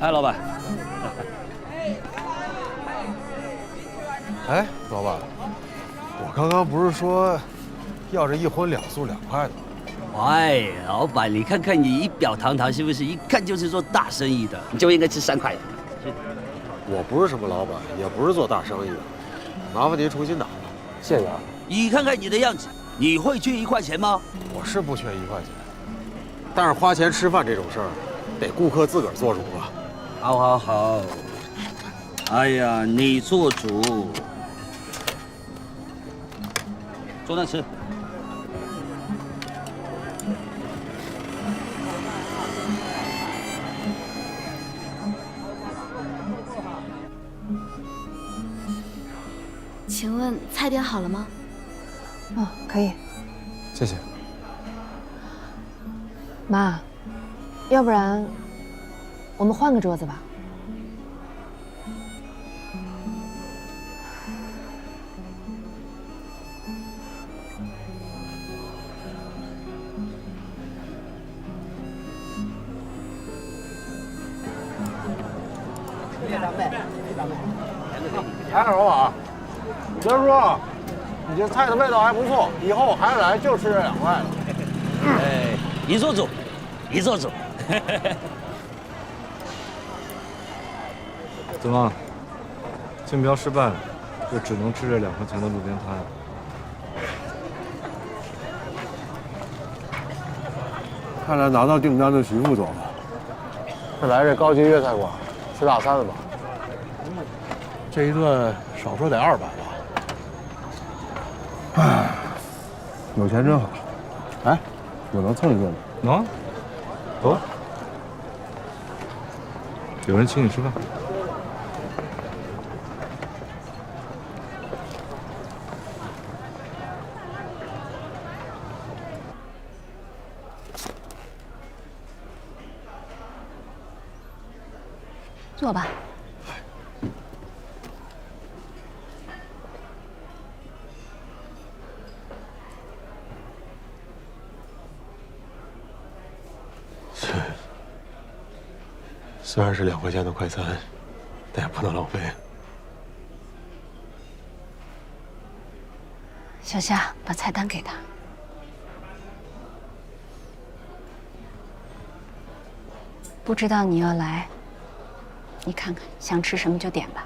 哎，老板。哎，老板，我刚刚不是说要这一荤两素2块的吗？哎，老板，你看看你仪表堂堂，是不是一看就是做大生意的？你就应该吃3块的。我不是什么老板，也不是做大生意的，麻烦您重新打吧，谢谢啊。你看看你的样子，你会缺1块钱吗？我是不缺1块钱，但是花钱吃饭这种事儿，得顾客自个儿做主啊。好，好，好。哎呀，你做主，坐那吃。请问菜点好了吗？哦，可以。谢谢。妈，要不然我们换个桌子吧。哎，老板，你别说，你这菜的味道还不错，以后还来就吃这2块的。哎，你做主，你做主。怎么，竞标失败了，就只能吃这2块钱的路边摊？看来拿到订单的徐副总，是来这高级粤菜馆吃大餐的吧？这一顿少说得200吧。唉，有钱真好。哎，我能蹭一顿吗？能。走。有人请你吃饭。坐吧。虽然是2块钱的快餐，但也不能浪费。小夏，把菜单给他。不知道你要来，你看看想吃什么就点吧。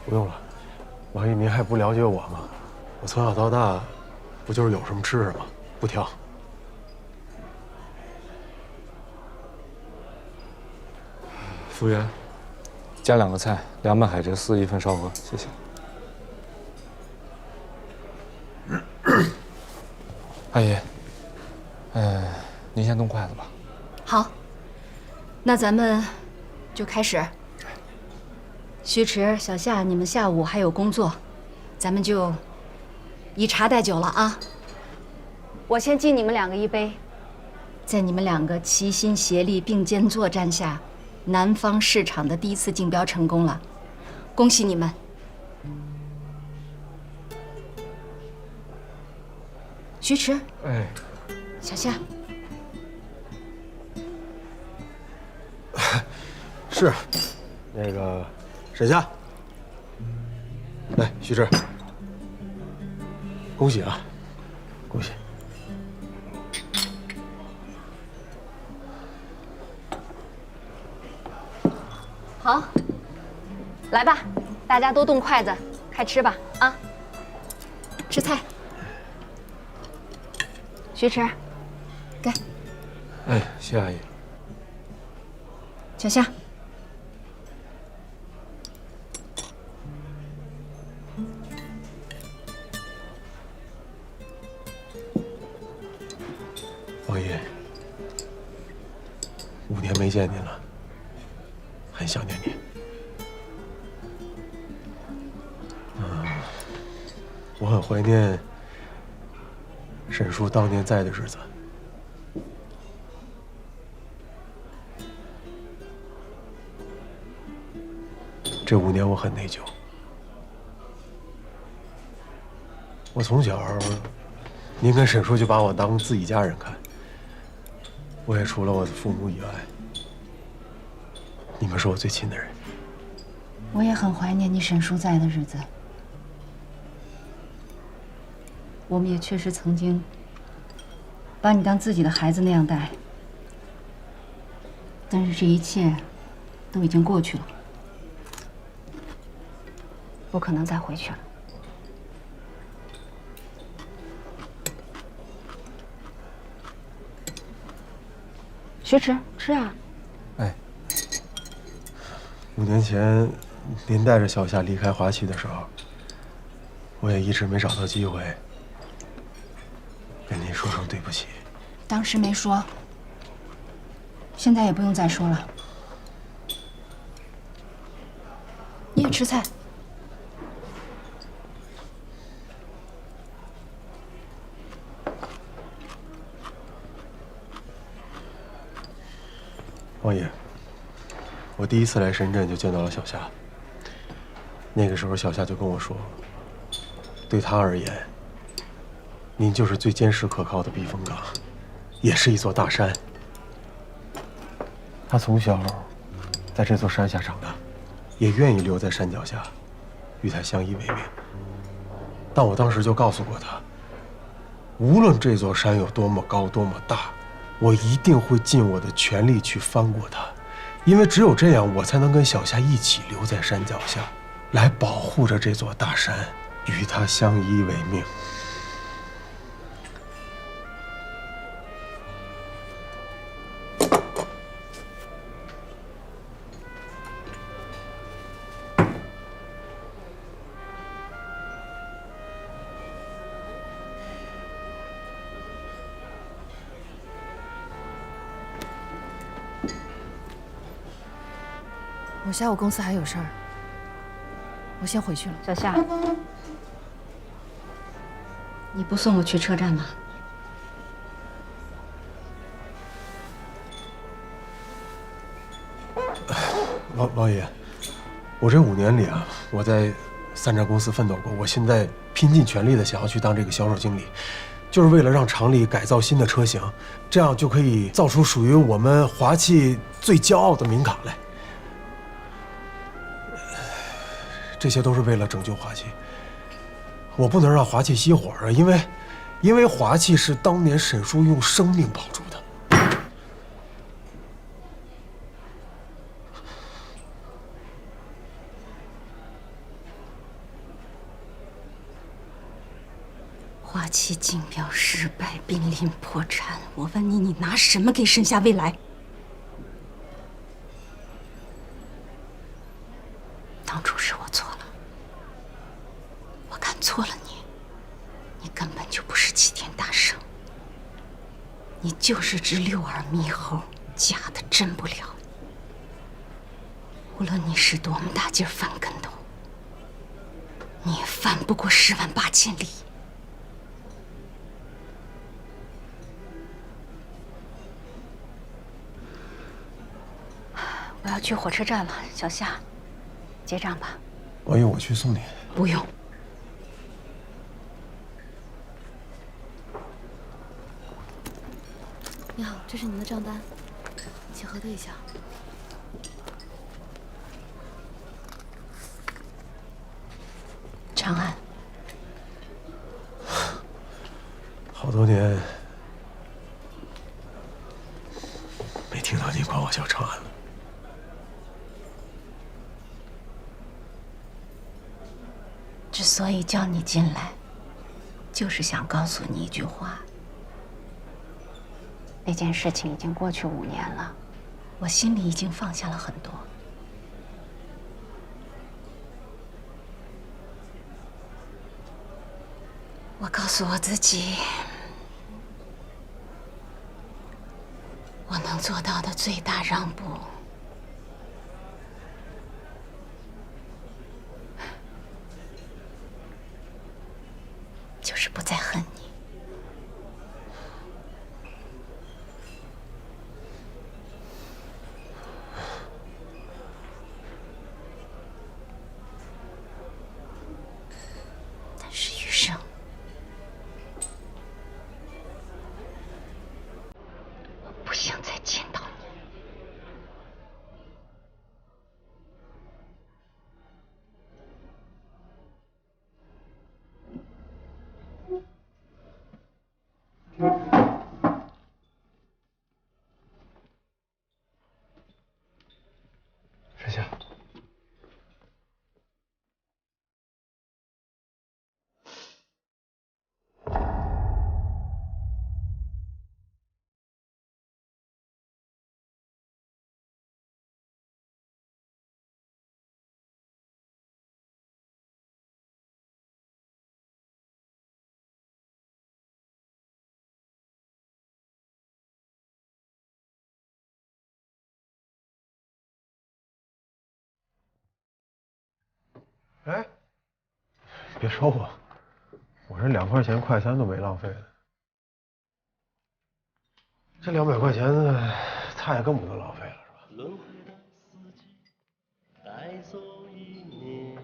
不用了，王姨，您还不了解我吗？我从小到大，不就是有什么吃什么，不挑。服务员，加2个菜，2版海蜇丝，1份烧鹅，谢谢。阿姨，您先动筷子吧。好，那咱们就开始。徐迟、小夏，你们下午还有工作，咱们就以茶代酒了啊。我先敬你们2个一杯，在你们2个齐心协力、并肩作战下。南方市场的第1次竞标成功了，恭喜你们！徐迟，哎，小夏，是，那个沈夏，来，徐迟，恭喜啊，恭喜！好，来吧，大家都动筷子，开吃吧啊！吃菜，徐迟，给。哎，谢阿姨。小夏，王爷，5年没见您了。很想念你。我很怀念沈叔当年在的日子。这5年我很内疚。我从小，您跟沈叔就把我当自己家人看。我也除了我的父母以外，你们是我最亲的人。我也很怀念你沈叔在的日子。我们也确实曾经把你当自己的孩子那样待，但是这一切都已经过去了，不可能再回去了。学迟，吃啊！哎，5年前您带着小夏离开华企的时候，我也一直没找到机会跟您说声对不起。当时没说，现在也不用再说了。你也吃菜。王爷，我第一次来深圳就见到了小夏。那个时候，小夏就跟我说，对他而言，您就是最坚实可靠的避风港，也是一座大山。他从小在这座山下长大，也愿意留在山脚下，与他相依为命。但我当时就告诉过他，无论这座山有多么高、多么大，我一定会尽我的全力去翻过它，因为只有这样，我才能跟小夏一起留在山脚下，来保护着这座大山，与它相依为命。我下午公司还有事儿，我先回去了。小夏，你不送我去车站吗？王爷，我这5年里啊，我在3家公司奋斗过，我现在拼尽全力的想要去当这个销售经理，就是为了让厂里改造新的车型，这样就可以造出属于我们华汽最骄傲的名卡来。这些都是为了拯救华汽，我不能让华汽熄火啊！因为华汽是当年沈叔用生命保住的。华汽竞标失败，濒临破产。我问你，你拿什么给沈夏未来？当初是我错了，我看错了你。你根本就不是齐天大圣，你就是只溜耳猕猴，假的真不了。无论你使多么大劲翻跟头，你也翻不过108000里。我要去火车站了，小夏，结账吧。王爷，我去送你。不用。你好，这是您的账单，请核对一下。长安，好多年没听到你管我叫长安了。之所以叫你进来，就是想告诉你一句话。那件事情已经过去5年了，我心里已经放下了很多。我告诉我自己，我能做到的最大让步，就是不再恨你。但是余生，我不想再见到你。哎，别说我这2块钱快餐都没浪费呢。这200块钱的菜更不能浪费了，是吧？轮回的四季，带走一年。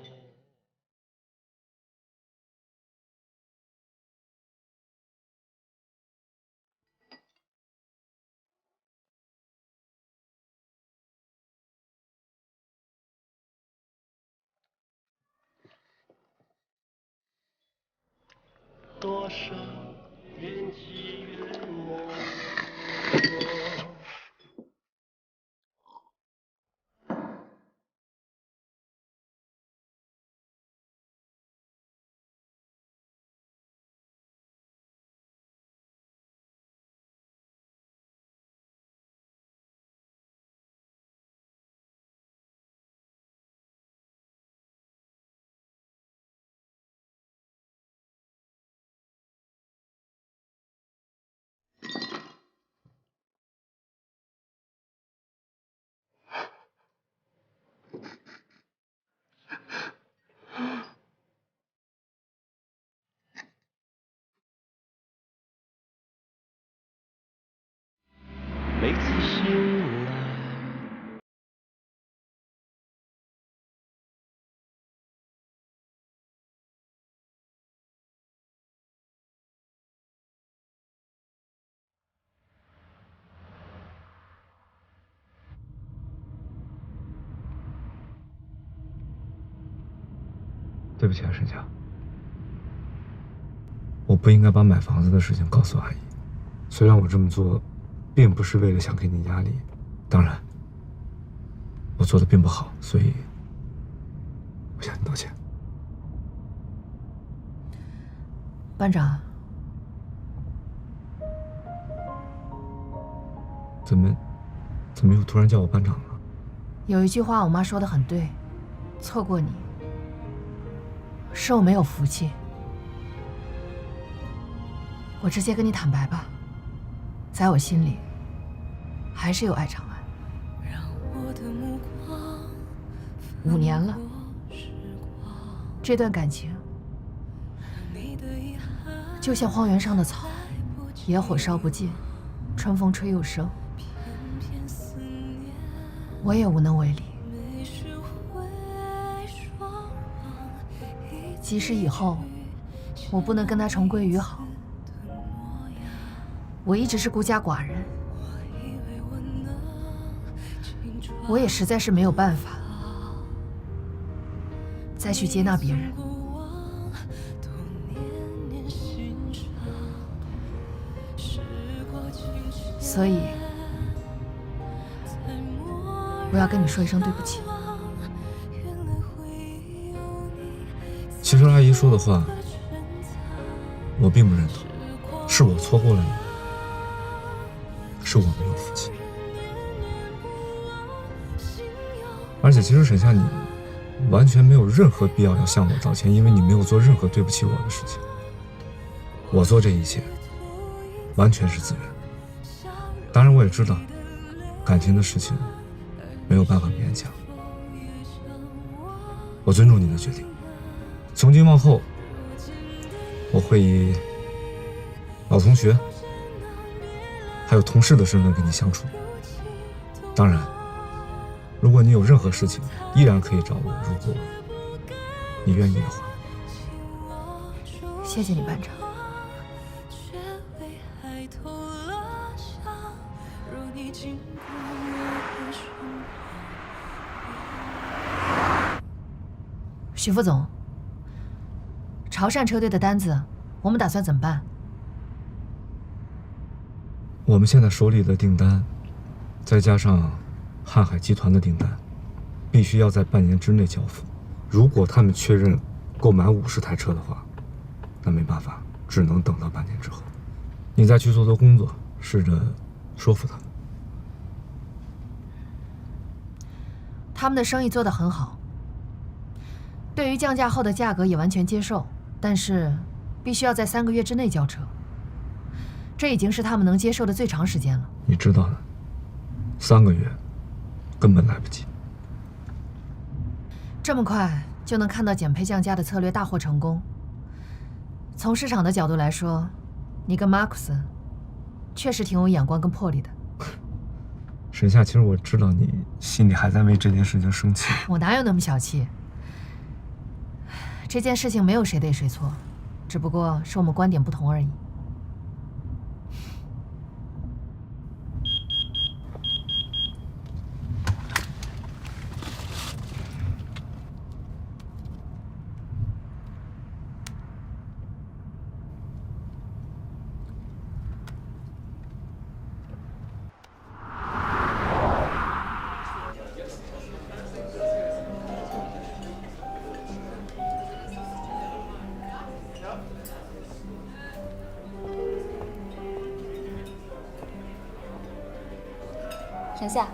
多少缘起缘灭。每次醒来，对不起啊，沈夏，我不应该把买房子的事情告诉阿姨。虽然我这么做，并不是为了想给你压力，当然，我做的并不好，所以我向你道歉。班长，怎么又突然叫我班长了？有一句话我妈说的很对，错过你，是我没有福气。我直接跟你坦白吧，在我心里，还是有爱长安。5年了，这段感情就像荒原上的草，野火烧不尽，春风吹又生。我也无能为力。即使以后我不能跟他重归于好，我一直是孤家寡人，我也实在是没有办法再去接纳别人。所以，我要跟你说一声对不起。其实阿姨说的话，我并不认同，是我错过了你，是我没有福气。而且，其实沈夏，你完全没有任何必要向我道歉，因为你没有做任何对不起我的事情。我做这一切，完全是自愿。当然，我也知道，感情的事情没有办法勉强。我尊重你的决定。从今往后，我会以老同学还有同事的身份跟你相处。当然，如果你有任何事情，依然可以找我。如果你愿意的话。谢谢你，班长。许副总，潮汕车队的单子，我们打算怎么办？我们现在手里的订单，再加上瀚海集团的订单，必须要在半年之内交付。如果他们确认购买50台车的话，那没办法，只能等到半年之后。你再去做做工作，试着说服他们。他们的生意做得很好，对于降价后的价格也完全接受，但是必须要在3个月之内交车，这已经是他们能接受的最长时间了。你知道的，3个月根本来不及。这么快就能看到减配降价的策略大获成功。从市场的角度来说，你跟马库斯确实挺有眼光跟魄力的。沈夏，其实我知道你心里还在为这件事情生气。我哪有那么小气？这件事情没有谁对谁错，只不过是我们观点不同而已。沈夏，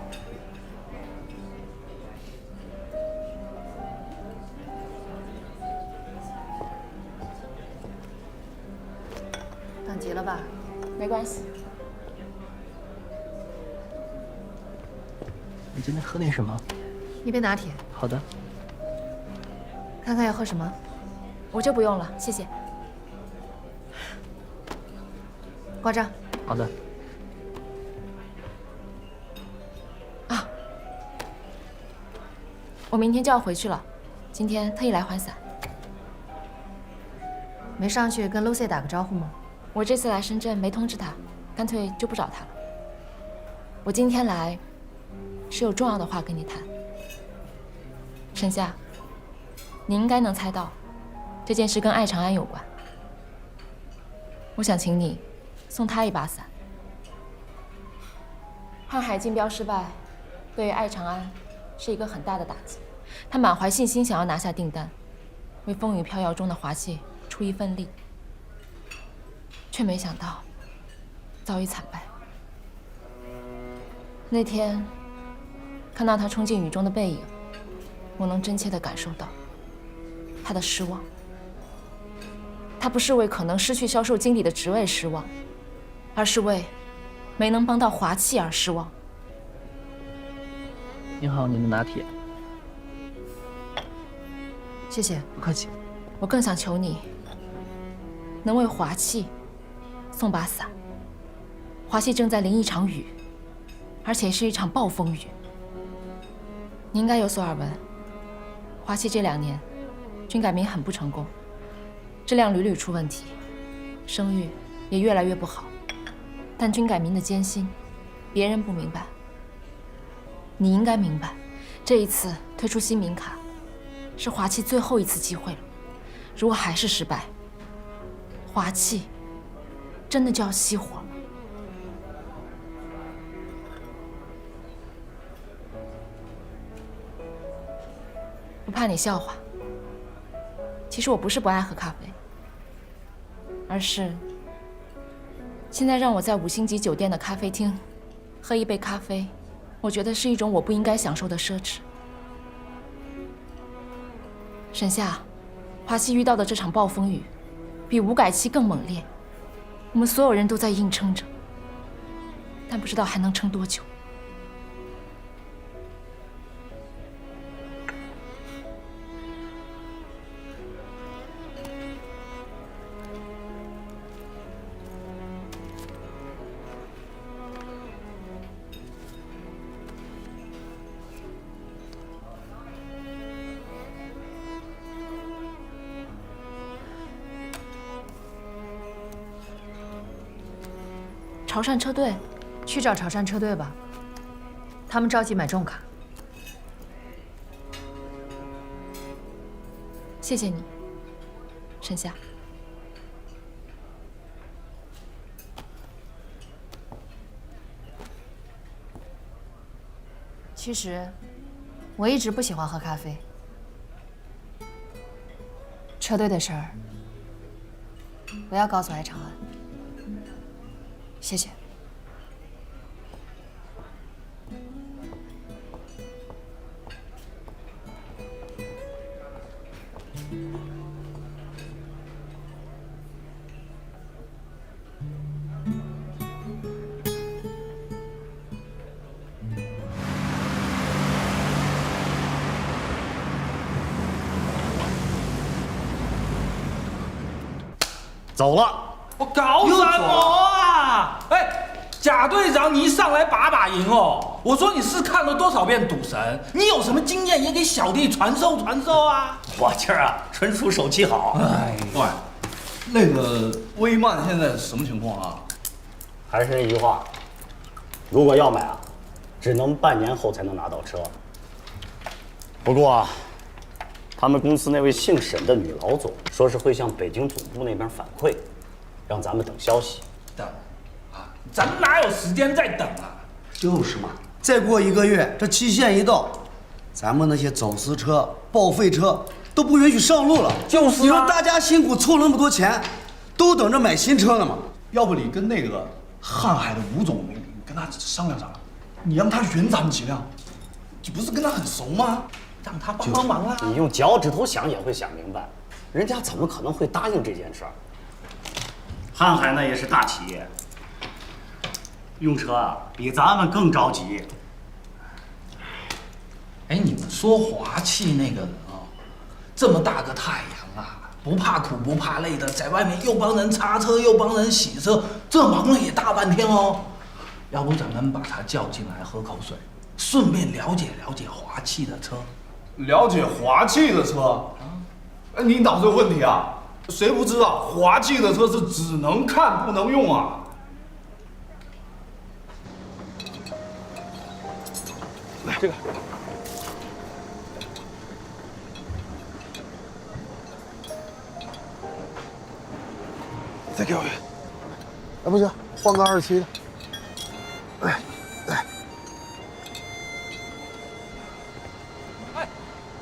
等急了吧？没关系。你今天喝那什么？一杯拿铁。好的。看看要喝什么？我就不用了，谢谢。挂账。好的。我明天就要回去了，今天特意来还伞。没上去跟 Lucy 打个招呼吗？我这次来深圳没通知他，干脆就不找他了。我今天来是有重要的话跟你谈。沈夏，你应该能猜到，这件事跟艾长安有关。我想请你送他一把伞。瀚海竞标失败，对于艾长安是一个很大的打击。他满怀信心想要拿下订单，为风雨飘摇中的华气出一份力，却没想到遭遇惨败。那天看到他冲进雨中的背影，我能真切地感受到他的失望。他不是为可能失去销售经理的职位失望，而是为没能帮到华气而失望。您好，您的拿铁。谢谢。不客气。我更想求你，能为华气送把伞。华气正在淋一场雨，而且是一场暴风雨。你应该有所耳闻，华气这2年军改民很不成功，质量屡屡出问题，声誉也越来越不好。但军改民的艰辛，别人不明白，你应该明白。这一次推出新民卡，是华气最后一次机会了。如果还是失败，华气真的就要熄火了。不怕你笑话，其实我不是不爱喝咖啡，而是现在让我在5星级酒店的咖啡厅喝一杯咖啡，我觉得是一种我不应该享受的奢侈。沈夏，华气遇到的这场暴风雨，比5改期更猛烈，我们所有人都在硬撑着，但不知道还能撑多久。潮汕车队，去找潮汕车队吧，他们着急买重卡。谢谢你，沈夏。其实，我一直不喜欢喝咖啡。车队的事儿，不要告诉艾长安。谢谢。走了。我搞什么啊？哎，贾队长，你一上来把赢哦！我说你是看了多少遍《赌神》，你有什么经验也给小弟传授啊！我今儿啊，纯属手气好。哎，喂，那个威曼现在什么情况啊？还是那句话，如果要买啊，只能半年后才能拿到车。不过啊，他们公司那位姓沈的女老总说是会向北京总部那边反馈，让咱们等消息。等啊，咱们哪有时间再等啊？就是嘛，再过1个月，这期限一到，咱们那些走私车、报废车都不允许上路了。就是你说大家辛苦凑那么多钱，都等着买新车呢嘛。要不你跟那个瀚海的吴总，你跟他商量商量，你让他匀咱们几辆，你不是跟他很熟吗？让他帮忙啊！你用脚趾头想也会想明白，人家怎么可能会答应这件事儿？瀚海那也是大企业，用车啊比咱们更着急。哎，你们说华气那个人哦，这么大个太阳啊，不怕苦不怕累的，在外面又帮人擦车又帮人洗车，这忙了也大半天哦。要不咱们把他叫进来喝口水，顺便了解了解华气的车。了解华气的车？哎，你脑子有问题啊？谁不知道华气的车是只能看不能用啊？来这个。再给我一个。哎，不行，换个27的。哎，来。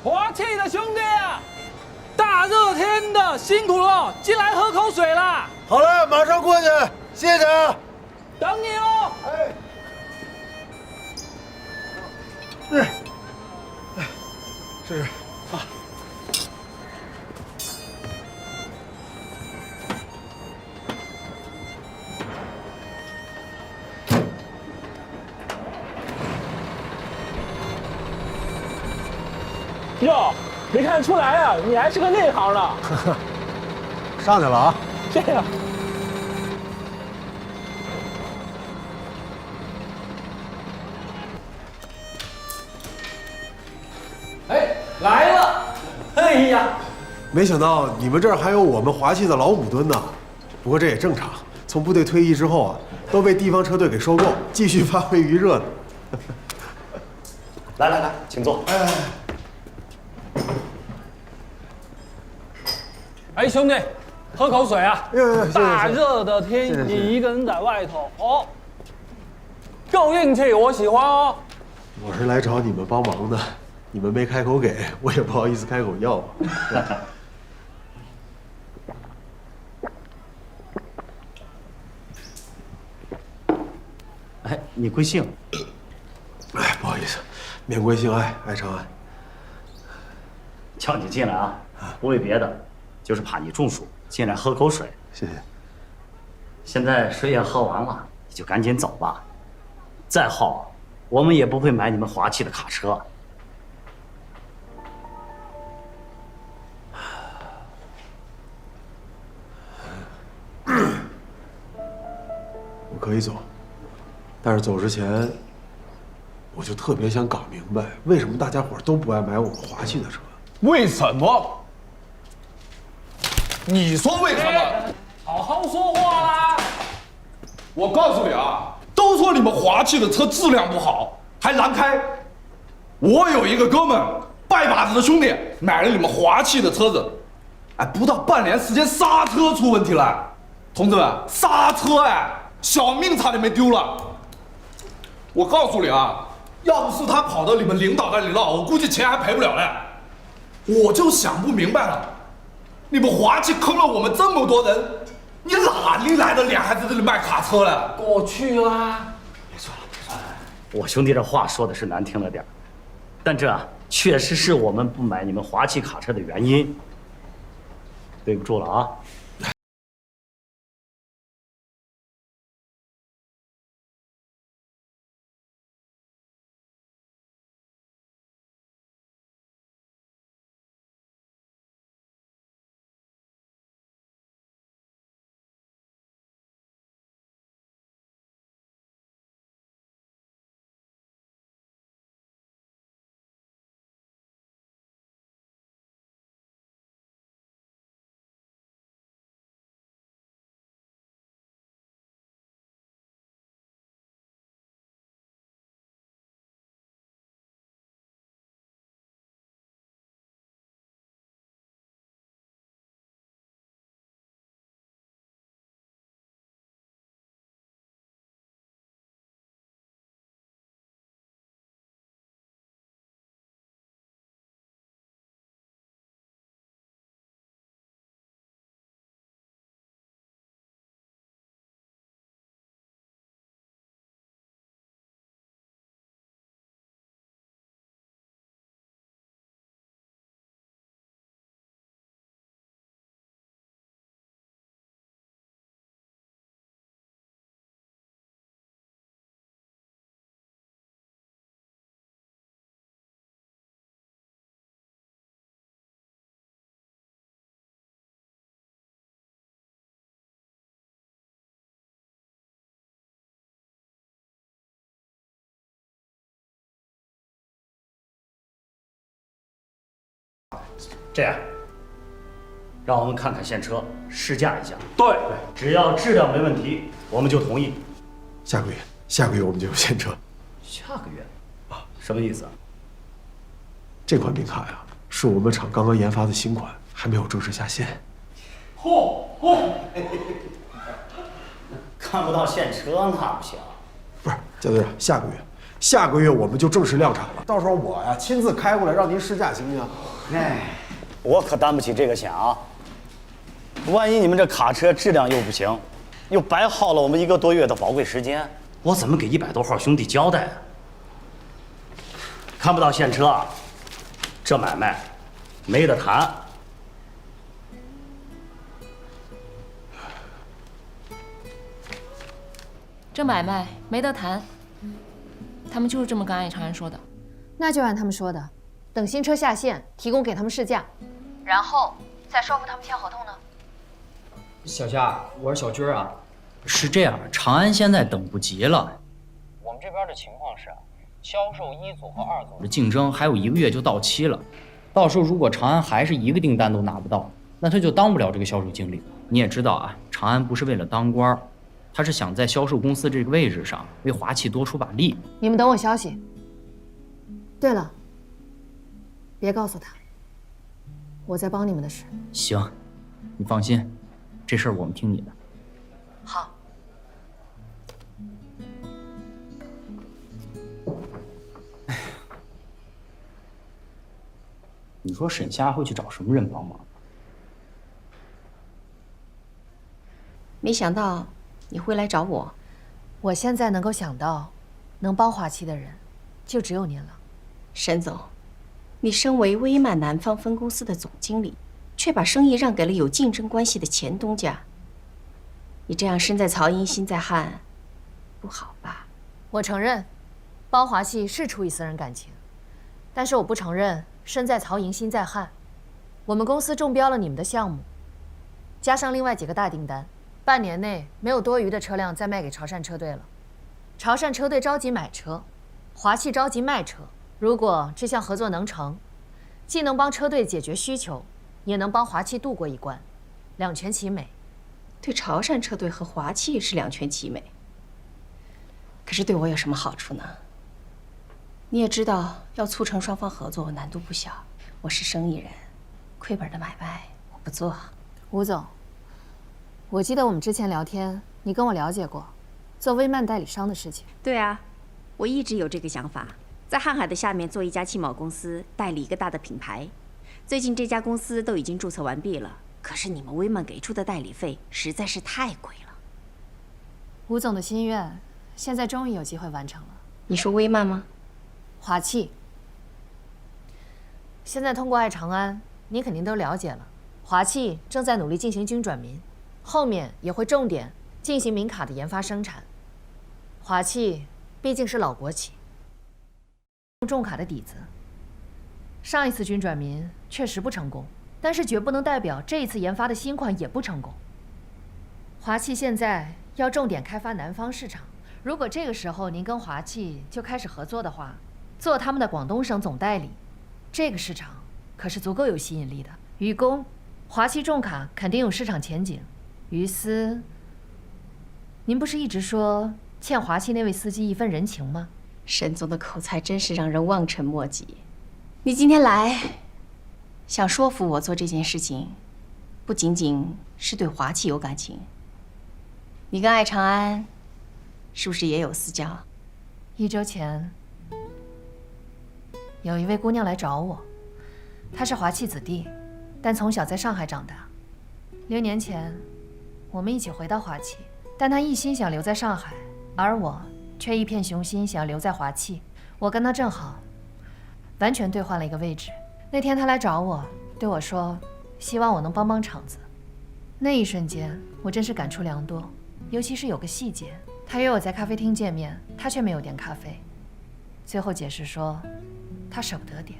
华气的兄弟啊，大热天的辛苦了，进来喝口水啦。好嘞，马上过去，谢谢啊。等你哦。是啊。哟，没看出来啊，你还是个内行呢。上去了啊。这样。哎，来了！哎呀，没想到你们这儿还有我们华气的老五吨呢。不过这也正常，从部队退役之后啊，都被地方车队给收购，继续发挥余热呢。来，请坐。哎，兄弟，喝口水啊！谢谢大热的天，你一个人在外头哦，够硬气，我喜欢哦。我是来找你们帮忙的，你们没开口给，我也不好意思开口要。哎，你贵姓？哎，不好意思，免贵姓艾，艾长安。叫你进来啊，不为别的，就是怕你中暑，进来喝口水。谢谢。现在水也喝完了，你就赶紧走吧。再耗，我们也不会买你们华气的卡车。我可以走，但是走之前，我就特别想搞明白，为什么大家伙都不爱买我们华气的车？为什么？你说为什么？好好说话啦！我告诉你啊，都说你们华气的车质量不好，还难开。我有一个哥们，拜把子的兄弟，买了你们华气的车子，哎，不到半年时间刹车出问题了。同志们，刹车哎，小命差点没丢了。我告诉你啊，要不是他跑到你们领导那里闹，我估计钱还赔不了嘞。我就想不明白了，你们华气坑了我们这么多人，你哪里来的脸还在这里卖卡车了？过去啦。别说了。我兄弟这话说的是难听了点，但这确实是我们不买你们华气卡车的原因。对不住了啊。这样，让我们看看现车，试驾一下。对，只要质量没问题，我们就同意。下个月我们就有现车。下个月啊？什么意思啊？这款名卡呀，是我们厂刚刚研发的新款，还没有正式下线。嚯！看不到现车那不行。不是，贾队长，下个月我们就正式量产了。到时候我呀亲自开过来让您试驾，行不行？哎，我可担不起这个钱啊！万一你们这卡车质量又不行，又白耗了我们1个多月的宝贵时间，我怎么给100多号兄弟交代啊？看不到现车啊，这买卖没得谈。这买卖没得谈，他们就是这么跟安以长安说的。那就按他们说的，等新车下线，提供给他们试驾，然后再说服他们签合同呢。小夏，我是小军啊。是这样，长安现在等不及了。我们这边的情况是，销售1组和2组的竞争还有1个月就到期了。到时候如果长安还是1个订单都拿不到，那他就当不了这个销售经理。你也知道啊，长安不是为了当官，他是想在销售公司这个位置上为华汽多出把力。你们等我消息。对了，别告诉他，我在帮你们的事。行，你放心，这事儿我们听你的。好。你说沈夏会去找什么人帮忙？没想到你会来找我。我现在能够想到能帮华汽的人，就只有您了。沈总，你身为威曼南方分公司的总经理，却把生意让给了有竞争关系的前东家。你这样身在曹营心在汉，不好吧？我承认，帮华汽是出于私人感情，但是我不承认身在曹营心在汉。我们公司中标了你们的项目，加上另外几个大订单，半年内没有多余的车辆再卖给潮汕车队了。潮汕车队着急买车，华汽着急卖车。如果这项合作能成，既能帮车队解决需求，也能帮华汽渡过一关，两全其美。对潮汕车队和华汽是两全其美，可是对我有什么好处呢？你也知道，要促成双方合作难度不小。我是生意人，亏本的买卖我不做。吴总，我记得我们之前聊天，你跟我了解过做威曼代理商的事情。对啊，我一直有这个想法，在瀚海的下面做一家汽贸公司，代理一个大的品牌。最近这家公司都已经注册完毕了，可是你们威曼给出的代理费实在是太贵了。吴总的心愿，现在终于有机会完成了。你说威曼吗？华汽。现在通过爱长安，你肯定都了解了，华汽正在努力进行军转民，后面也会重点进行民卡的研发生产。华汽毕竟是老国企，重卡的底子。上一次军转民确实不成功，但是绝不能代表这一次研发的新款也不成功。华汽现在要重点开发南方市场，如果这个时候您跟华汽就开始合作的话，做他们的广东省总代理，这个市场可是足够有吸引力的。于公，华汽重卡肯定有市场前景。于私，您不是一直说欠华汽那位司机一份人情吗？沈总的口才真是让人望尘莫及。你今天来，想说服我做这件事情，不仅仅是对华汽有感情。你跟爱长安是不是也有私交？1周前，有一位姑娘来找我，她是华汽子弟，但从小在上海长大。6年前，我们一起回到华汽，但她一心想留在上海，而我却一片雄心想留在华汽。我跟她正好，完全兑换了一个位置。那天她来找我，对我说，希望我能帮帮场子。那一瞬间，我真是感触良多，尤其是有个细节，她约我在咖啡厅见面，她却没有点咖啡。最后解释说，她舍不得点，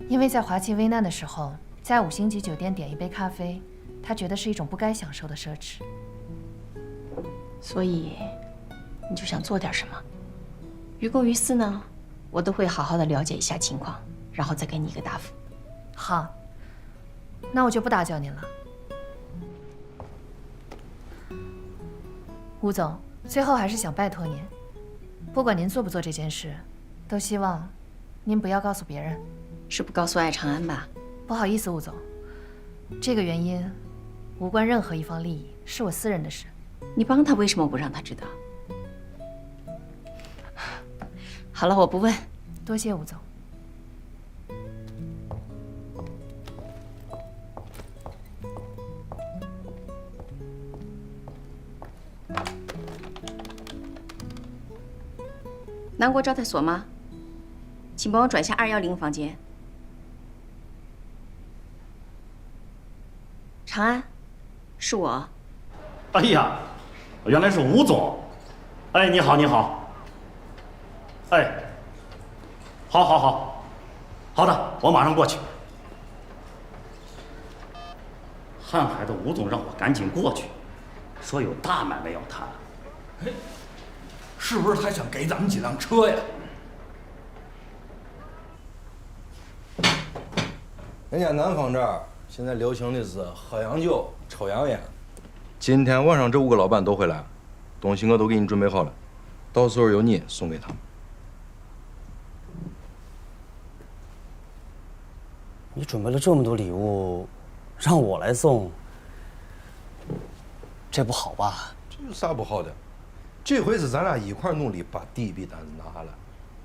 因为在华汽危难的时候，在5星级酒店点一杯咖啡，她觉得是一种不该享受的奢侈。所以，你就想做点什么？于公于私呢，我都会好好的了解一下情况，然后再给你一个答复。好，那我就不打搅您了。吴总，最后还是想拜托您，不管您做不做这件事，都希望您不要告诉别人。是不告诉艾长安吧？不好意思，吴总，这个原因无关任何一方利益，是我私人的事。你帮他为什么不让他知道？好了，我不问。多谢吴总。南国招待所吗？请帮我转下210房间。长安，是我。哎呀，原来是吴总。哎，你好，你好。哎，好的，我马上过去。瀚海的吴总让我赶紧过去，说有大买卖要谈。哎，是不是他想给咱们几辆车呀？人家南方这儿现在流行的是喝洋酒、抽洋烟。今天晚上这5个老板都会来，东西我都给你准备好了，到时候由你送给他们。你准备了这么多礼物，让我来送，这不好吧？这有啥不好的？这回是咱俩一块努力把第一笔单子拿下来，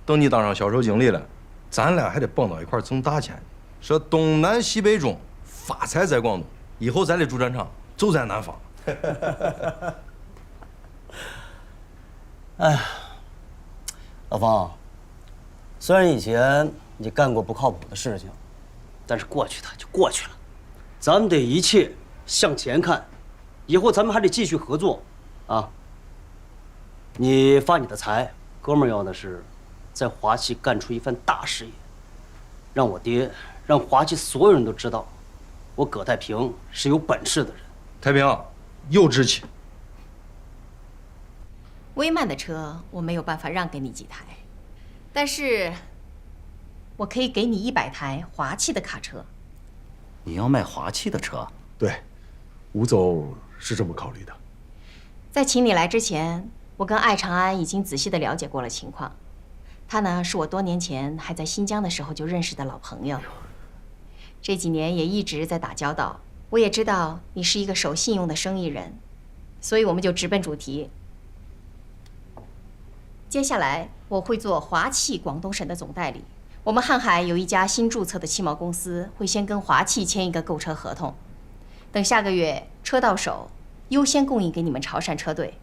等你当上销售经理了，咱俩还得绑到一块挣大钱。说东南西北中，发财在广东，以后咱的主战场就在南方。哎呀，老方，虽然以前你干过不靠谱的事情，但是过去的就过去了，咱们得一切向前看，以后咱们还得继续合作，啊！你发你的财，哥们儿要的是在华气干出一番大事业，让我爹，让华气所有人都知道，我葛太平是有本事的人。太平，有志气。威曼的车我没有办法让给你几台，但是我可以给你100台华气的卡车。你要卖华气的车？对，吴总是这么考虑的。在请你来之前，我跟艾长安已经仔细的了解过了情况。他呢，是我多年前还在新疆的时候就认识的老朋友，这几年也一直在打交道。我也知道你是一个守信用的生意人，所以我们就直奔主题。接下来我会做华气广东省的总代理。我们瀚海有一家新注册的汽贸公司，会先跟华气签一个购车合同，等下个月车到手，优先供应给你们潮汕车队。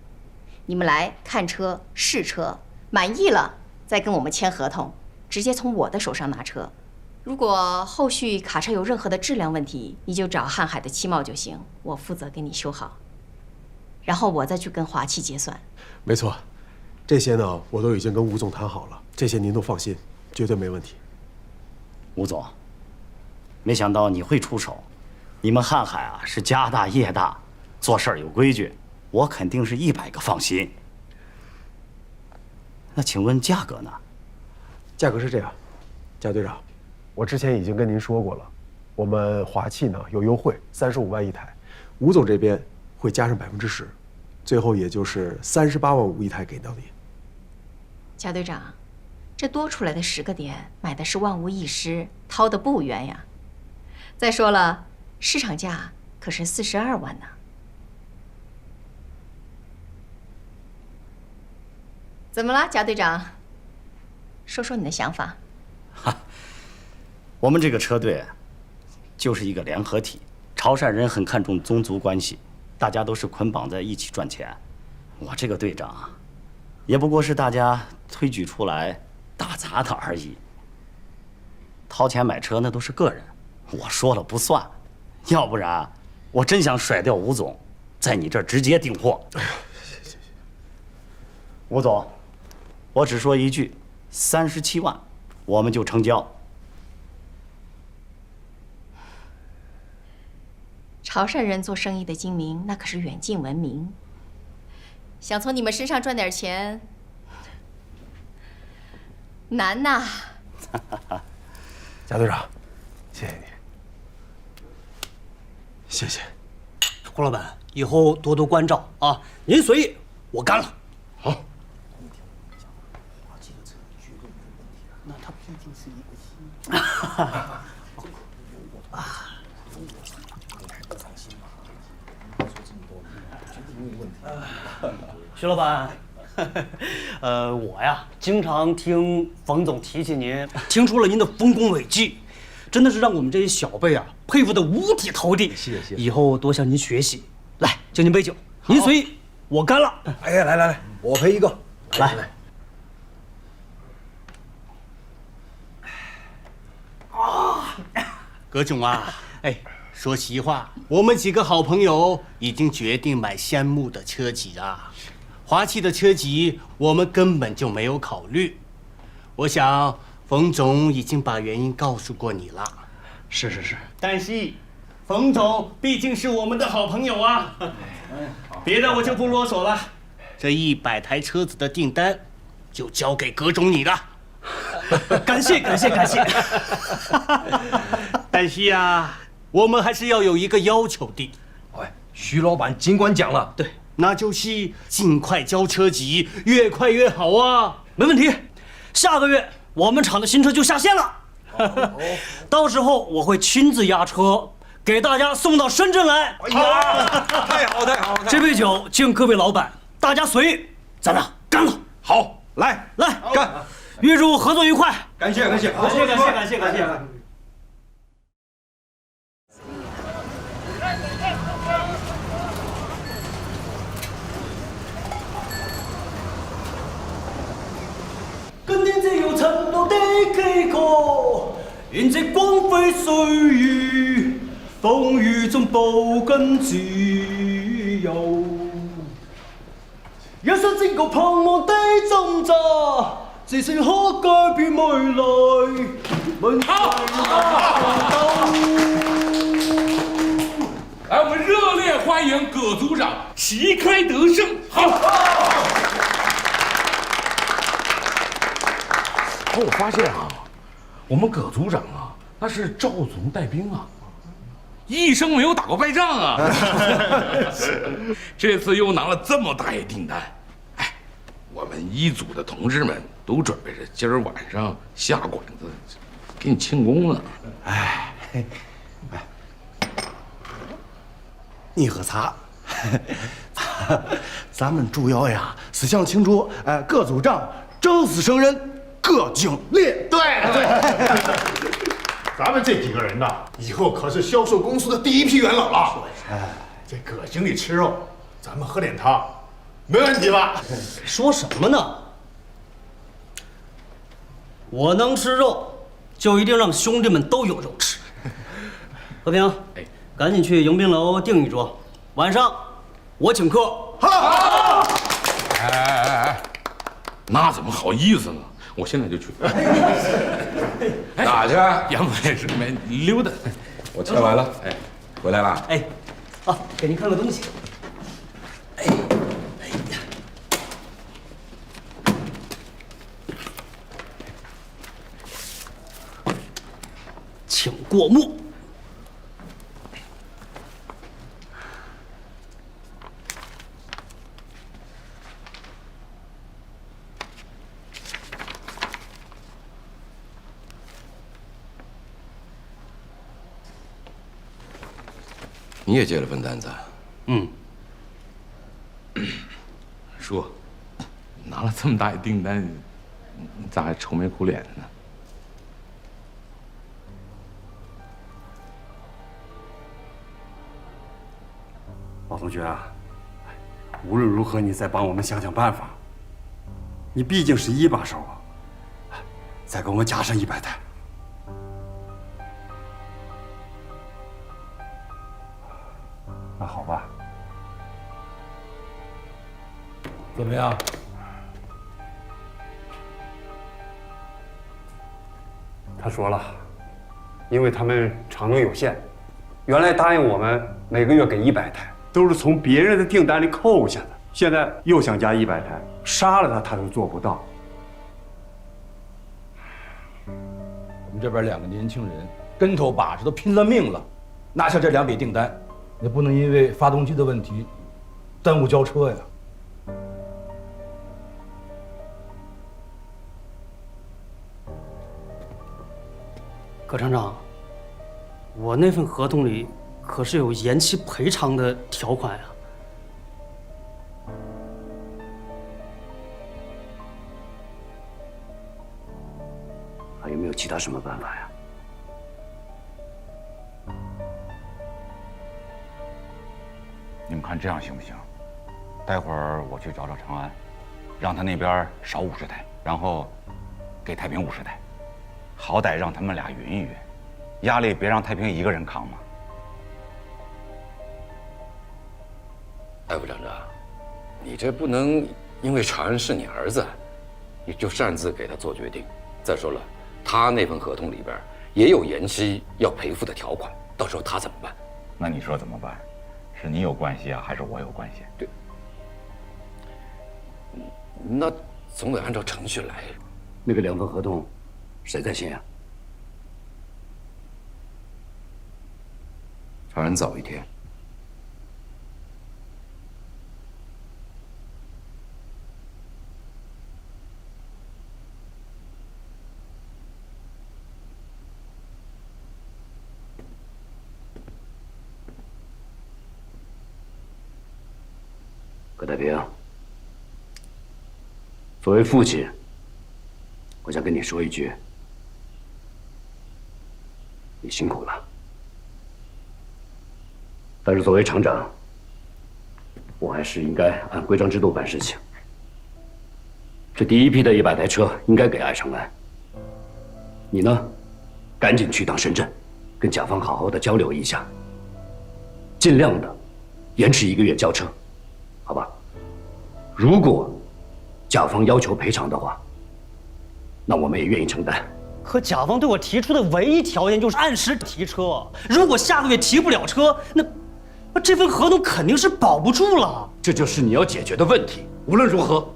你们来看车、试车，满意了再跟我们签合同，直接从我的手上拿车。如果后续卡车有任何的质量问题，你就找瀚海的汽贸就行，我负责给你修好，然后我再去跟华气结算。没错，这些呢我都已经跟吴总谈好了，这些您都放心，绝对没问题。吴总，没想到你会出手，你们瀚海啊是家大业大，做事儿有规矩，我肯定是100个放心。那请问价格呢？价格是这样，贾队长，我之前已经跟您说过了，我们华气呢有优惠，35万1台，吴总这边会加上10%，最后也就是38万51台给到你。贾队长，这多出来的10个点买的是万无一失，掏的不冤呀。再说了，市场价可是42万呢。怎么了，贾队长？说说你的想法。我们这个车队就是一个联合体，潮汕人很看重宗族关系，大家都是捆绑在一起赚钱。我这个队长，也不过是大家推举出来打杂的而已。掏钱买车那都是个人，我说了不算。要不然，我真想甩掉吴总，在你这儿直接订货。吴总，我只说一句，37万，我们就成交。潮汕人做生意的精明，那可是远近闻名。想从你们身上赚点钱，难呐。贾队长，谢谢你。谢谢。胡老板，以后多多关照啊！您随意，我干了。好。那他毕竟是一个新。徐老板，我呀经常听冯总提起您，听出了您的丰功伟绩，真的是让我们这些小辈啊佩服的五体投地。谢谢。以后多向您学习。来，敬您杯酒，您随意，我干了。哎呀，来，我陪一个。来。葛总啊，哎，说实话，我们几个好朋友已经决定买项目的车级啊。华汽的车级我们根本就没有考虑。我想冯总已经把原因告诉过你了。是。但是，冯总毕竟是我们的好朋友啊。别的我就不啰嗦了，这100台车子的订单就交给葛总你了。感谢。但是呀，我们还是要有一个要求的。哎，徐老板尽管讲了。对，那就是尽快交车级，越快越好啊。没问题，下个月我们厂的新车就下线了。到时候我会亲自押车给大家送到深圳来。哎呀，太好！这杯酒敬各位老板，大家随意，咱俩干了。好，来干！预祝合作愉快。感谢。感谢。今天只有塵路的幾個，願這光輝歲月，風雨中步跟自由。一生經過彷徨的掙扎，自信可改變未來。来，我们热烈欢迎葛组长旗开得胜！好。我发现啊，我们葛组长啊，那是赵总带兵啊，一生没有打过败仗啊。这次又拿了这么大一订单，哎，我们一组的同志们都准备着今儿晚上下馆子给你庆功呢。哎，你喝茶。咱们主要呀是想庆祝葛组长正式升任葛经理。对，咱们这几个人呐，以后可是销售公司的第一批元老了。哎，这葛经理吃肉，咱们喝点汤，没问题吧？说什么呢？我能吃肉，就一定让兄弟们都有肉吃。和平，赶紧去迎宾楼订一桌，晚上我请客。好。哎，那怎么好意思呢？我现在就去。哪去？阳台上面溜达。我切完了，哎，回来了。哎，啊，给您看个东西。哎呀，请过目。你也接了份单子？嗯。叔，拿了这么大一订单，你咋还愁眉苦脸的呢？老同学啊，无论如何你再帮我们想想办法。你毕竟是一把手啊，再给我们加上100台。那好吧。怎么样？他说了，因为他们产能有限，原来答应我们每个月给100台，都是从别人的订单里扣下的。现在又想加100台，杀了他都做不到。我们这边2个年轻人跟头把式都拼了命了，拿下这2笔订单，你不能因为发动机的问题耽误交车呀。葛厂长，我那份合同里可是有延期赔偿的条款呀。还有没有其他什么办法呀？你们看这样行不行？待会儿我去找长安，让他那边少50台，然后给太平50台，好歹让他们俩匀一匀，压力别让太平一个人扛嘛。哎，副厂长，你这不能因为长安是你儿子，你就擅自给他做决定。再说了，他那份合同里边也有延期要赔付的条款，到时候他怎么办？那你说怎么办？是你有关系啊，还是我有关系？对，那总得按照程序来。那个2份合同，谁在签啊？长安早一天。葛太平，作为父亲，我想跟你说一句：你辛苦了。但是作为厂长，我还是应该按规章制度办事情。这第一批的100台车应该给爱长安，你呢，赶紧去趟深圳，跟甲方好好的交流一下，尽量的延迟1个月交车。好吧，如果甲方要求赔偿的话，那我们也愿意承担。可甲方对我提出的唯一条件就是按时提车，如果下个月提不了车，那这份合同肯定是保不住了。这就是你要解决的问题。无论如何，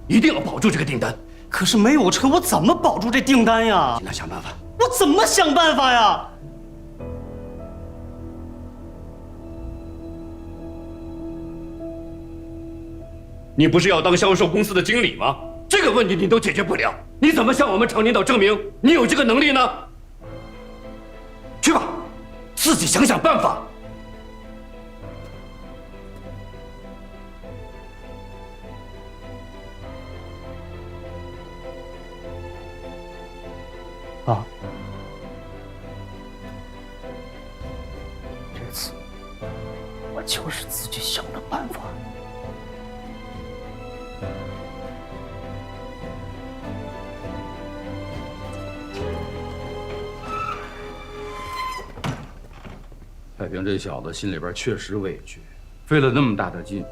一定要保住这个订单。可是没有车，我怎么保住这订单呀？尽量想办法。我怎么想办法呀？你不是要当销售公司的经理吗？这个问题你都解决不了，你怎么向我们厂领导证明你有这个能力呢？去吧，自己想想办法。啊，这次我就是自己想的办法。太平这小子心里边确实委屈，费了那么大的劲，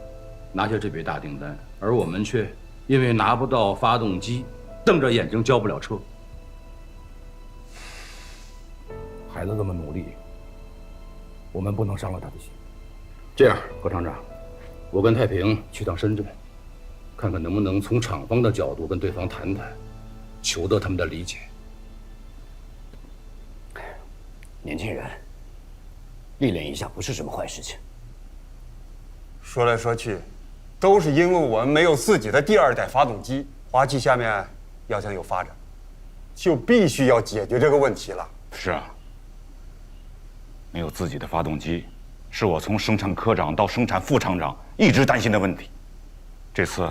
拿下这笔大订单，而我们却因为拿不到发动机，瞪着眼睛交不了车。孩子这么努力，我们不能伤了他的心。这样，何厂长，我跟太平去趟深圳，看看能不能从厂方的角度跟对方谈谈，求得他们的理解。年轻人，历练一下不是什么坏事情。说来说去，都是因为我们没有自己的第2代发动机。华汽下面要想有发展，就必须要解决这个问题了。是啊，没有自己的发动机，是我从生产科长到生产副厂长一直担心的问题。这次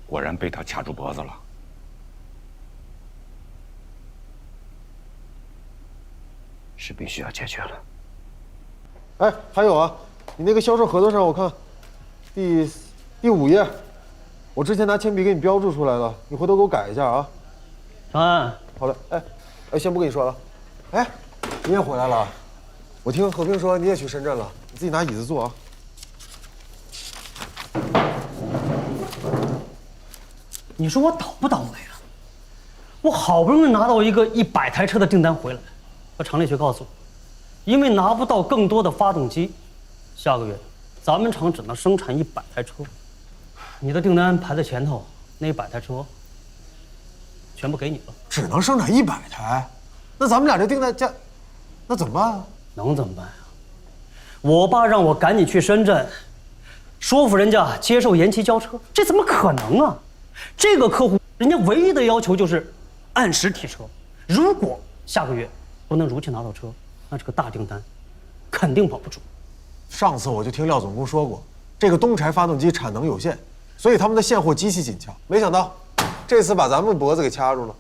果然被他卡住脖子了。是必须要解决了。哎，还有啊，你那个销售合同上，我看第5页，我之前拿铅笔给你标注出来了，你回头给我改一下啊。长安，好的。哎，先不跟你说了。哎，你也回来了？我听何平说你也去深圳了，你自己拿椅子坐啊。你说我倒不倒霉了？我好不容易拿到一个100台车的订单回来。和厂里却告诉我，因为拿不到更多的发动机，下个月咱们厂只能生产100台车。你的订单排在前头，那100台车全部给你了。只能生产100台，那咱们俩这订单价，那怎么办啊？能怎么办呀？我爸让我赶紧去深圳，说服人家接受延期交车，这怎么可能啊？这个客户人家唯一的要求就是按时提车，如果下个月不能如期拿到车，那这个大订单肯定保不住。上次我就听廖总工说过，这个冬柴发动机产能有限，所以他们的现货极其紧俏。没想到这次把咱们脖子给掐住了。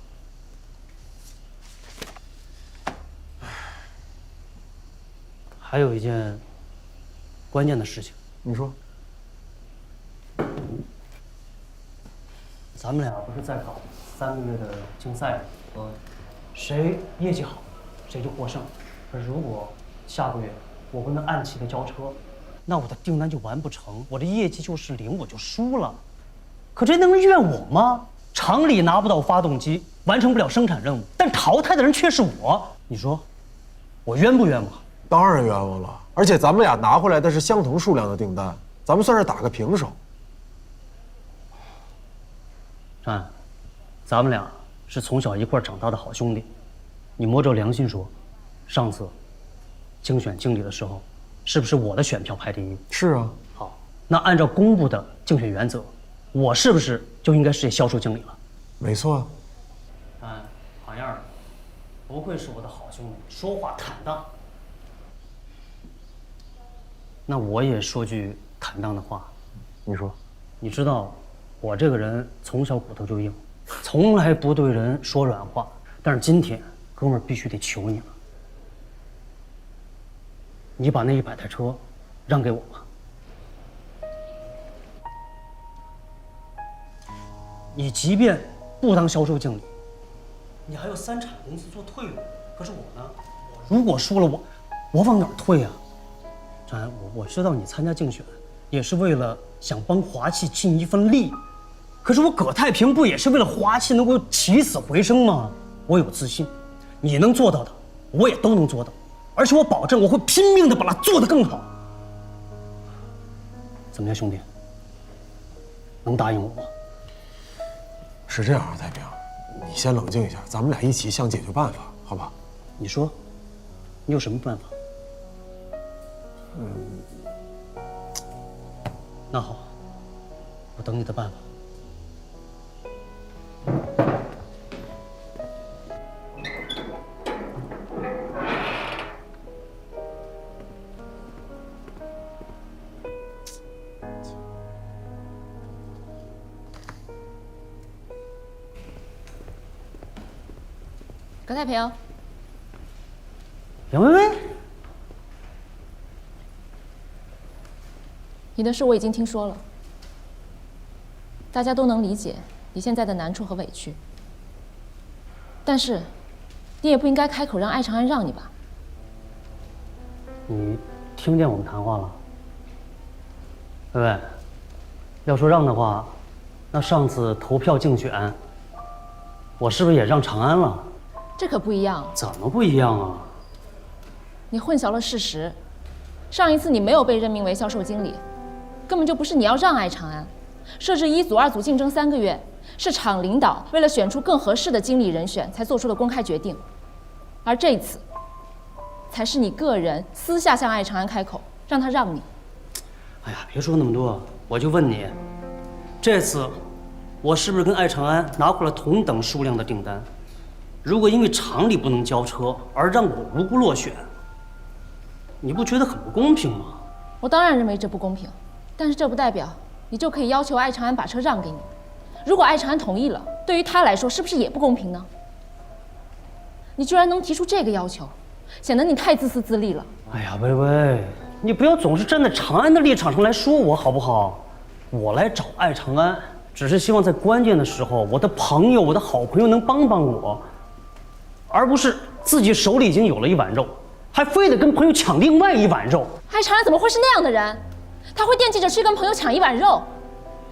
还有一件关键的事情，你说，咱们俩不是在搞3个月的竞赛吗？谁业绩好，谁就获胜。可是如果下个月我不能按期的交车，那我的订单就完不成，我的业绩就是0，我就输了。可这能怨我吗？厂里拿不到发动机，完成不了生产任务，但淘汰的人却是我，你说我冤不冤枉？当然冤枉了，而且咱们俩拿回来的是相同数量的订单，咱们算是打个平手。张安，咱们俩是从小一块长大的好兄弟，你摸着良心说，上次竞选经理的时候，是不是我的选票排第一？是啊。好，那按照公布的竞选原则，我是不是就应该是销售经理了？没错。好样的，不愧是我的好兄弟，说话坦荡。那我也说句坦荡的话，你说，你知道，我这个人从小骨头就硬，从来不对人说软话。但是今天，哥们儿必须得求你了，你把那100台车让给我吧。你即便不当销售经理，你还有3产公司做退路。可是我呢，如果输了，我往哪儿退啊？张安，我知道你参加竞选，也是为了想帮华气尽一份力。可是我葛太平不也是为了华气能够起死回生吗？我有自信，你能做到的，我也都能做到。而且我保证，我会拼命的把它做得更好。怎么样，兄弟？能答应我吗？是这样啊，太平，你先冷静一下，咱们俩一起想解决办法，好吧？你说，你有什么办法？那好，我等你的办法。葛太平，杨薇薇，你的事我已经听说了，大家都能理解你现在的难处和委屈，但是你也不应该开口让艾长安让你吧？你听见我们谈话了？薇薇，要说让的话，那上次投票竞选，我是不是也让长安了？这可不一样。怎么不一样啊？你混淆了事实。上一次你没有被任命为销售经理，根本就不是你要让艾长安。设置1组、2组竞争3个月，是厂领导为了选出更合适的经理人选才做出的公开决定。而这一次，才是你个人私下向艾长安开口，让他让你。哎呀，别说那么多，我就问你，这次我是不是跟艾长安拿回了同等数量的订单？如果因为厂里不能交车而让我无辜落选，你不觉得很不公平吗？我当然认为这不公平，但是这不代表你就可以要求艾长安把车让给你。如果艾长安同意了，对于他来说是不是也不公平呢？你居然能提出这个要求，显得你太自私自利了。哎呀，薇薇，你不要总是站在长安的立场上来说我好不好？我来找艾长安，只是希望在关键的时候，我的朋友、我的好朋友能帮帮我，而不是自己手里已经有了1碗肉，还非得跟朋友抢另外1碗肉。艾长安怎么会是那样的人？他会惦记着去跟朋友抢1碗肉？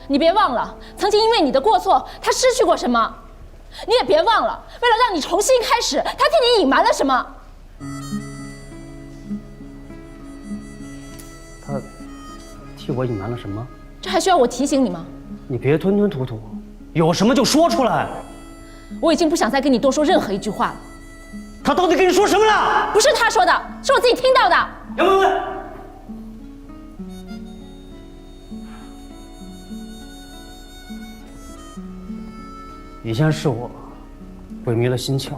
你别忘了，曾经因为你的过错，他失去过什么？你也别忘了，为了让你重新开始，他替你隐瞒了什么？他替我隐瞒了什么？这还需要我提醒你吗？你别吞吞吐吐，有什么就说出来。我已经不想再跟你多说任何一句话了。他到底跟你说什么了？不是他说的，是我自己听到的。杨薇薇，以前是我鬼迷了心窍，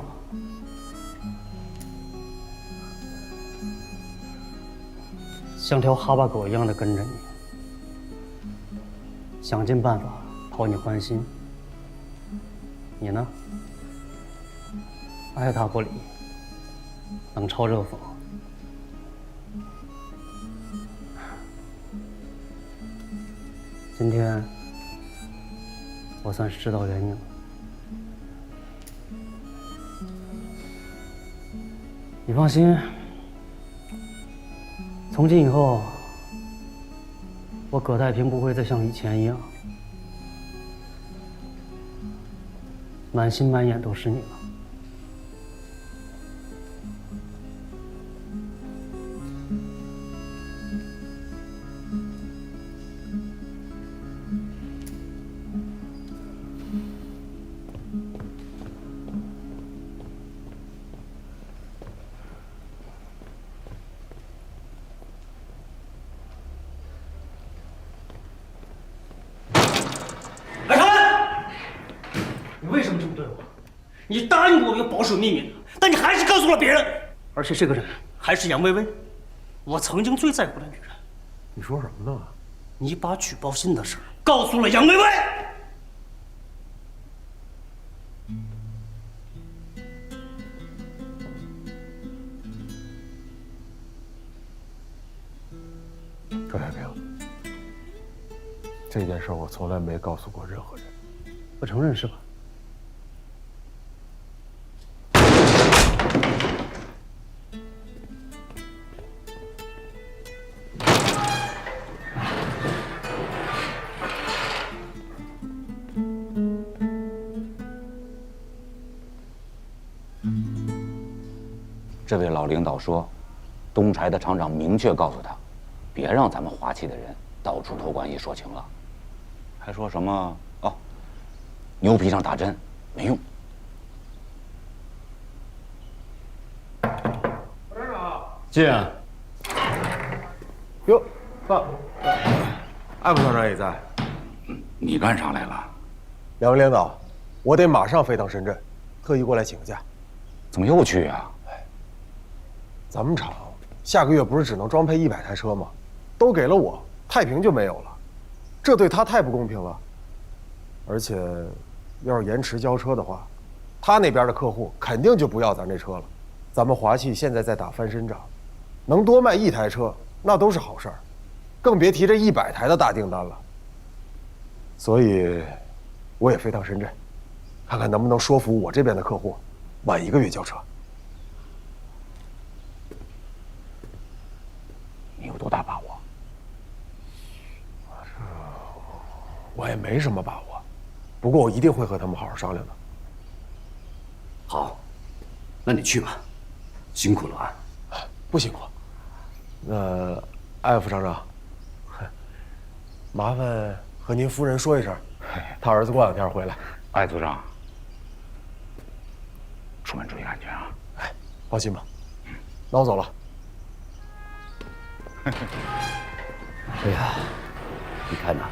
像条哈巴狗一样的跟着你，想尽办法讨你欢心。你呢？爱答不理，冷嘲热讽。今天我算是知道原因了。你放心，从今以后，我葛太平不会再像以前一样，满心满眼都是你了。你答应过我要保守秘密的，但你还是告诉了别人，而且这个人还是杨薇薇，我曾经最在乎的女人。你说什么呢？你把举报信的事告诉了杨薇薇。葛太平，这件事我从来没告诉过任何人。不承认是吧？这位老领导说，东柴的厂长明确告诉他，别让咱们华气的人到处托关系说情了，还说什么哦，牛皮上打针没用。进啊！哟，爸，艾副厂长也在。你干啥来了？两位领导，我得马上飞趟深圳，特意过来请个假。怎么又去啊？咱们厂下个月不是只能装配100台车吗？都给了我，太平就没有了，这对他太不公平了。而且，要是延迟交车的话，他那边的客户肯定就不要咱这车了。咱们华气现在在打翻身仗，能多卖1台车那都是好事儿，更别提这100台的大订单了。所以，我也飞趟深圳，看看能不能说服我这边的客户，晚1个月交车。你有多大把握？我也没什么把握，不过我一定会和他们好好商量的。好，那你去吧，辛苦了啊。不辛苦。那艾副厂长，麻烦和您夫人说一声，他儿子过2天回来。艾组长，出门注意安全啊！哎，放心吧。那我走了。哎呀，你看呐，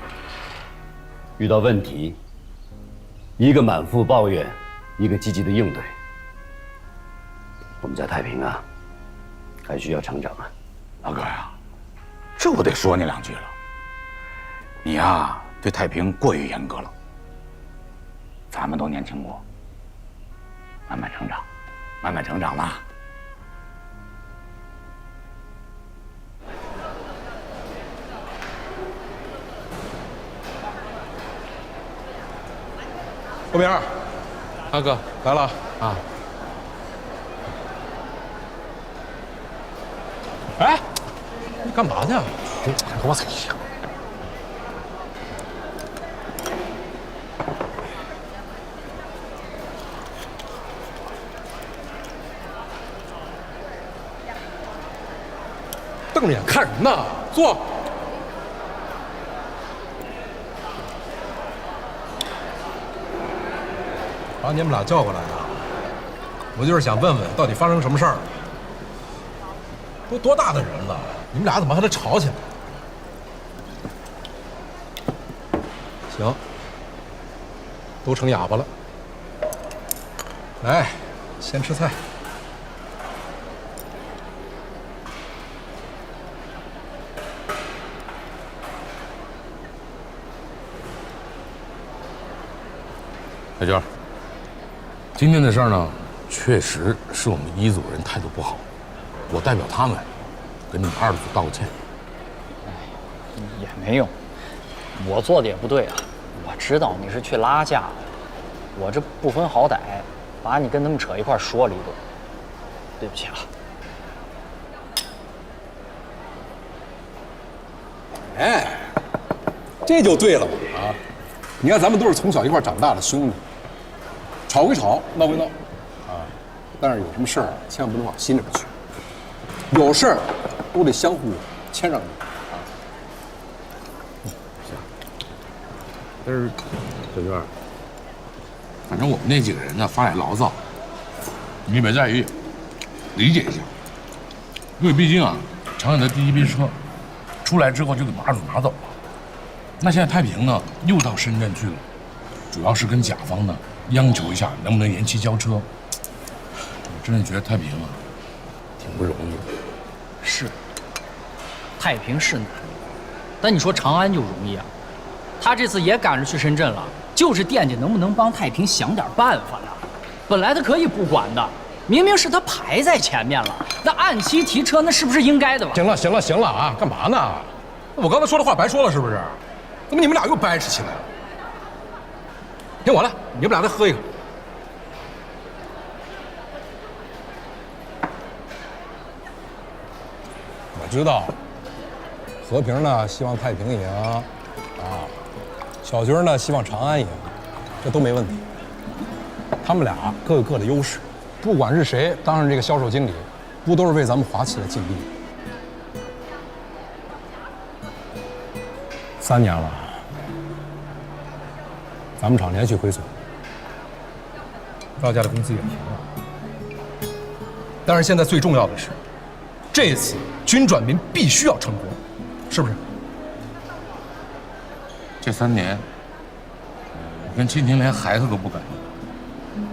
遇到问题，一个满腹抱怨，一个积极的应对。我们家太平啊，还需要厂长啊。老哥呀，这我得说你2句了。你呀，对太平过于严格了。咱们都年轻过，慢慢成长，慢慢成长啦。后边，阿哥来了啊！哎，你干嘛呢？给我踩一下。瞪着眼看什么呢？坐。把你们俩叫过来啊，我就是想问问，到底发生什么事儿了？都多大的人了，你们俩怎么还能吵起来？行，都成哑巴了，来，先吃菜。小娟，今天的事儿呢，确实是我们一组人态度不好，我代表他们跟你们二组道个歉。也没用，我做的也不对啊。我知道你是去拉架的，我这不分好歹，把你跟他们扯一块说了一顿，对不起啊。哎，这就对了嘛啊！你看咱们都是从小一块长大的兄弟，吵归吵，闹归闹，啊，但是有什么事儿啊，千万不能往心里边去。有事儿都得相互谦让。但是，小娟，反正我们那几个人呢，发点牢骚，你别在意，理解一下。因为毕竟啊，长远的第一批车出来之后就给马主拿走了。那现在太平呢又到深圳去了，主要是跟甲方呢央求一下能不能延期交车。我真的觉得太平啊，挺不容易的。是，太平是难，但你说长安就容易啊？他这次也赶着去深圳了，就是惦记能不能帮太平想点办法呢。本来他可以不管的，明明是他排在前面了，那按期提车那是不是应该的吧？行了啊，干嘛呢？我刚才说的话白说了是不是？怎么你们俩又掰扯起来了？听我的，你们俩再喝一个。我知道，和平呢希望太平赢，啊，小军呢希望长安赢，这都没问题。他们俩各有各的优势，不管是谁当上这个销售经理，不都是为咱们华企来尽力？3年了，咱们厂连续亏损，赵家的工资也停了。但是现在最重要的是，这次军转民必须要成功，是不是？这3年，我跟青青连孩子都不敢要。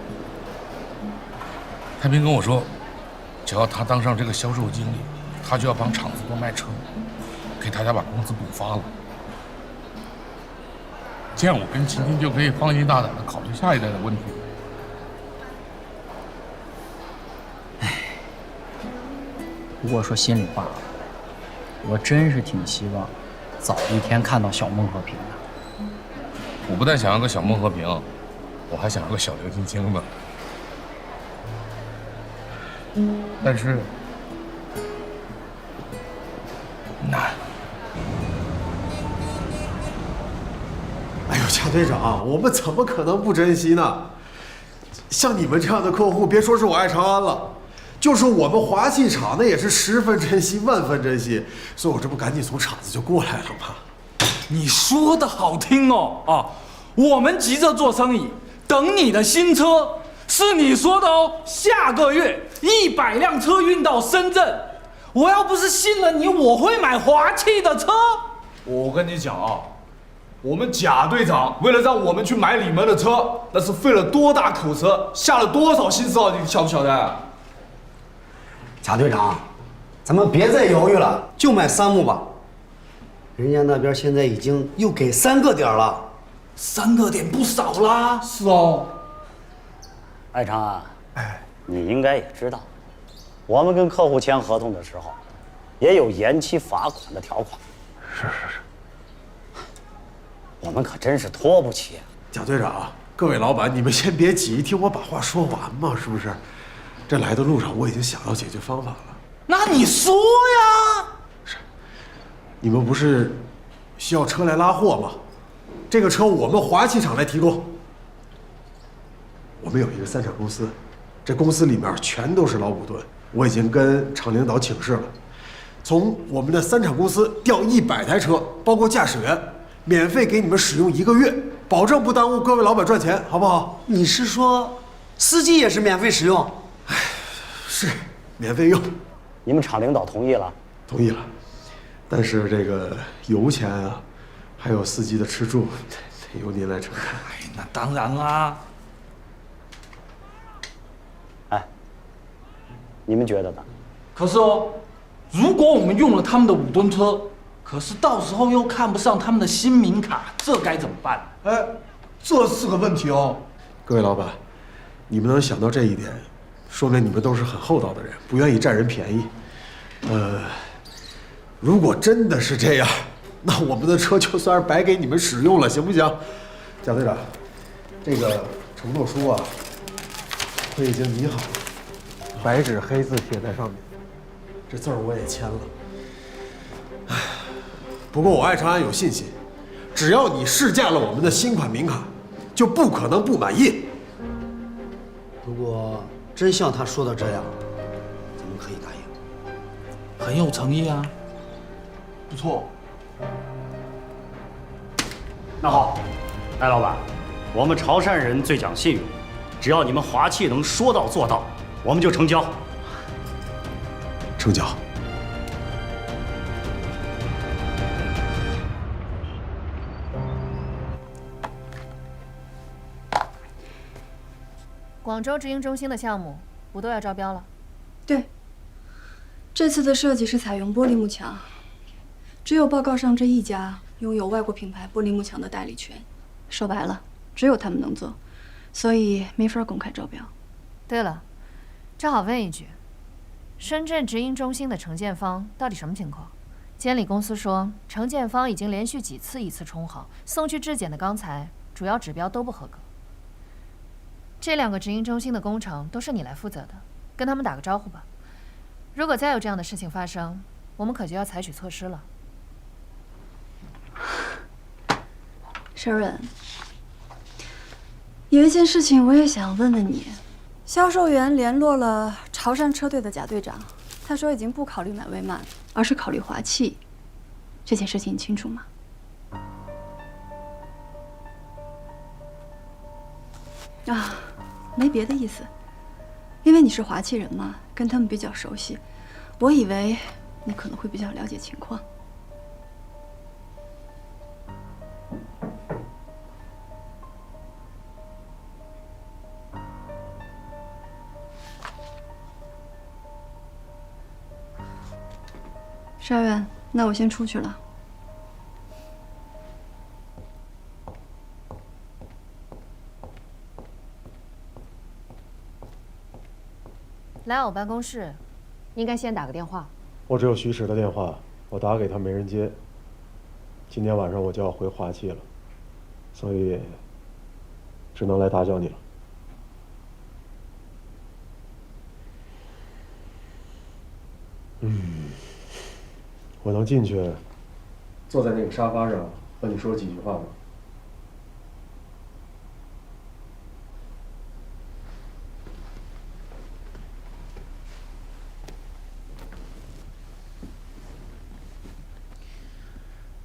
太平跟我说，只要他当上这个销售经理，他就要帮厂子多卖车，给大家把工资补发了。这样我跟青青就可以放心大胆的考虑下一代的问题。不过说心里话，我真是挺希望早一天看到小孟和平的。我不但想要个小孟和平，我还想要个小刘青青呢。但是难。哎呦，贾队长，我们怎么可能不珍惜呢？像你们这样的客户，别说是我爱长安了，就是我们华气厂那也是10分珍惜，万分珍惜。所以我这不赶紧从厂子就过来了吗？你说的好听哦啊！我们急着做生意，等你的新车，是你说的哦。下个月100辆车运到深圳，我要不是信了你，我会买华气的车。我跟你讲啊，我们贾队长为了让我们去买你们的车，那是费了多大口舌，下了多少心思啊！你晓不晓得？贾队长，咱们别再犹豫了，就买3木吧。人家那边现在已经又给3个点了，3个点不少啦。是哦。艾长安，你应该也知道，我们跟客户签合同的时候，也有延期罚款的条款。是，我们可真是拖不起。贾队长，各位老板，你们先别急，听我把话说完嘛，是不是？这来的路上我已经想到解决方法了。那你说呀？你们不是需要车来拉货吗？这个车我们华气厂来提供。我们有一个3厂公司，这公司里面全都是老股东。我已经跟厂领导请示了，从我们的3厂公司调100台车，包括驾驶员，免费给你们使用1个月，保证不耽误各位老板赚钱，好不好？你是说司机也是免费使用？是，免费用。你们厂领导同意了？同意了。但是这个油钱啊，还有司机的吃住，得由您来承担。那当然啦。你们觉得呢？可是哦，如果我们用了他们的5吨车，可是到时候又看不上他们的新名卡，这该怎么办？哎，这是个问题哦。各位老板，你们能想到这一点，说明你们都是很厚道的人，不愿意占人便宜。如果真的是这样，那我们的车就算是白给你们使用了，行不行？贾队长，这个承诺书啊，我已经拟好了，白纸黑字写在上面，这字儿我也签了。唉，不过我爱长安有信心，只要你试驾了我们的新款名卡，就不可能不满意。如果真像他说的这样，咱们可以答应。很有诚意啊，不错。那好，艾老板，我们潮汕人最讲信用，只要你们华汽能说到做到，我们就成交。成交。广州直营中心的项目不都要招标了？对，这次的设计是采用玻璃幕墙，只有报告上这一家拥有外国品牌玻璃幕墙的代理权。说白了，只有他们能做，所以没法公开招标。对了，正好问一句，深圳直营中心的承建方到底什么情况？监理公司说，承建方已经连续几次依次冲好，送去质检的钢材主要指标都不合格。这2个直营中心的工程都是你来负责的，跟他们打个招呼吧。如果再有这样的事情发生，我们可就要采取措施了。Sharon， 有一件事情我也想问问你。销售员联络了潮汕车队的贾队长，他说已经不考虑买威曼，而是考虑华汽。这件事情你清楚吗？啊，没别的意思，因为你是华汽人嘛，跟他们比较熟悉，我以为你可能会比较了解情况。沙远，那我先出去了。来我办公室，应该先打个电话。我只有徐迟的电话，我打给他没人接。今天晚上我就要回华汽了，所以只能来打搅你了。我能进去，坐在那个沙发上和你说几句话吗？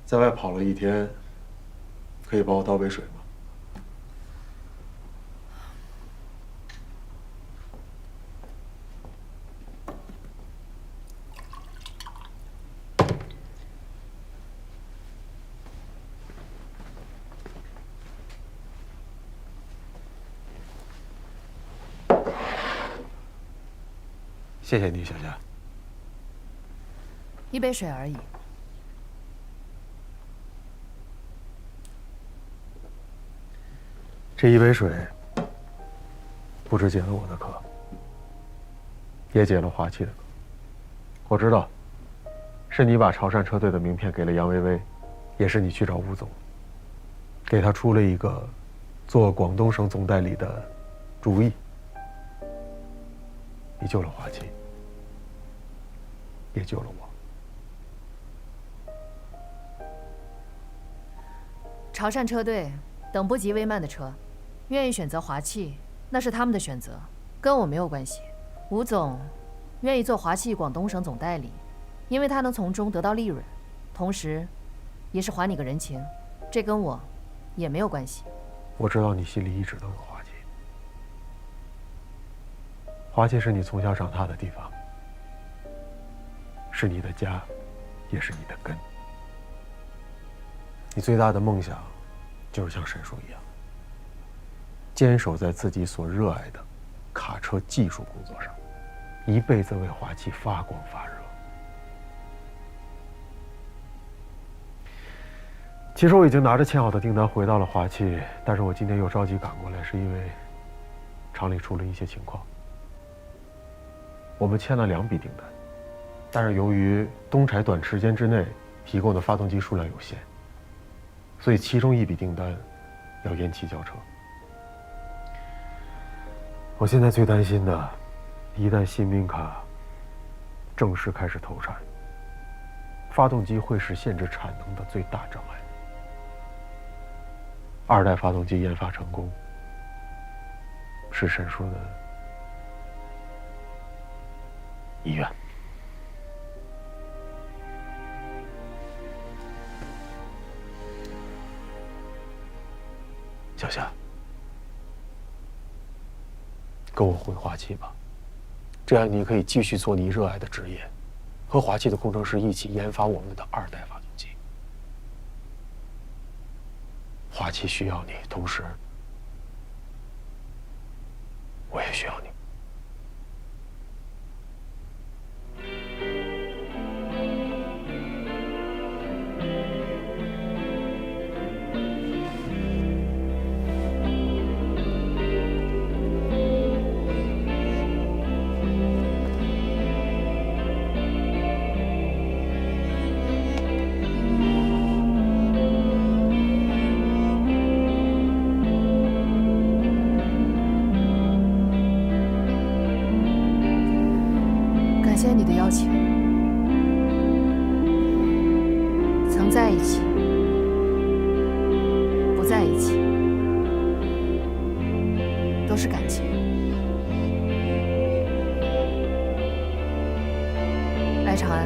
在外跑了一天，可以帮我倒杯水吗？谢谢你，小夏。一杯水而已。这一杯水，不只解了我的渴，也解了华汽的渴。我知道，是你把潮汕车队的名片给了杨薇薇，也是你去找吴总，给他出了一个做广东省总代理的主意。你救了华汽，也救了我。潮汕车队等不及威曼的车，愿意选择华汽，那是他们的选择，跟我没有关系。吴总愿意做华汽广东省总代理，因为他能从中得到利润，同时也是还你个人情，这跟我也没有关系。我知道你心里一直都有华汽，华汽是你从小长大的地方，是你的家，也是你的根。你最大的梦想，就是像沈叔一样，坚守在自己所热爱的卡车技术工作上，一辈子为华气发光发热。其实我已经拿着签好的订单回到了华气，但是我今天又着急赶过来，是因为厂里出了一些情况。我们签了2笔订单，但是由于东柴短时间之内提供的发动机数量有限，所以其中1笔订单要延期交车。我现在最担心的，一旦新兵卡正式开始投产，发动机会是限制产能的最大障碍。2代发动机研发成功，是神说的遗愿。小夏，跟我回华气吧，这样你可以继续做你热爱的职业，和华气的工程师一起研发我们的2代发动机。华气需要你，同时我也需要你。感谢你的邀请。曾在一起，不在一起，都是感情。来，长安，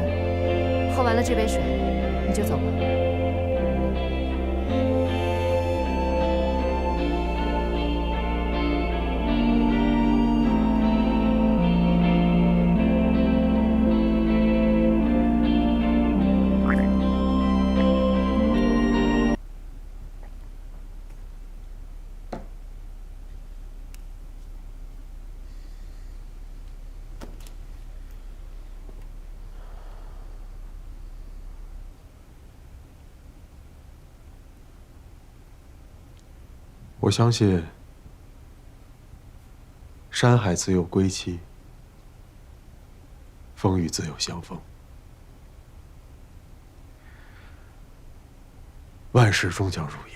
喝完了这杯水，你就走吧。我相信，山海自有归期，风雨自有相逢，万事终将如意。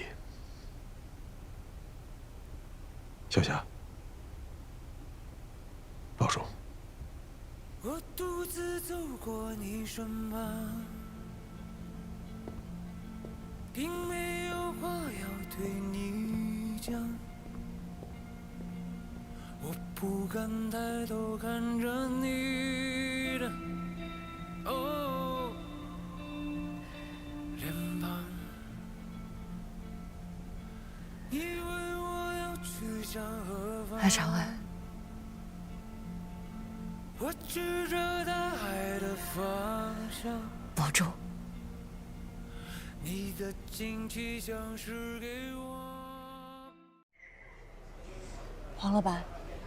小夏，保重。我独自走过你身旁，并没有话要对你讲，我不敢抬头看着你的脸庞，以为我要去向何方？来，长安，我指着大海的方向，保重。你的惊奇像是给我。黄老板，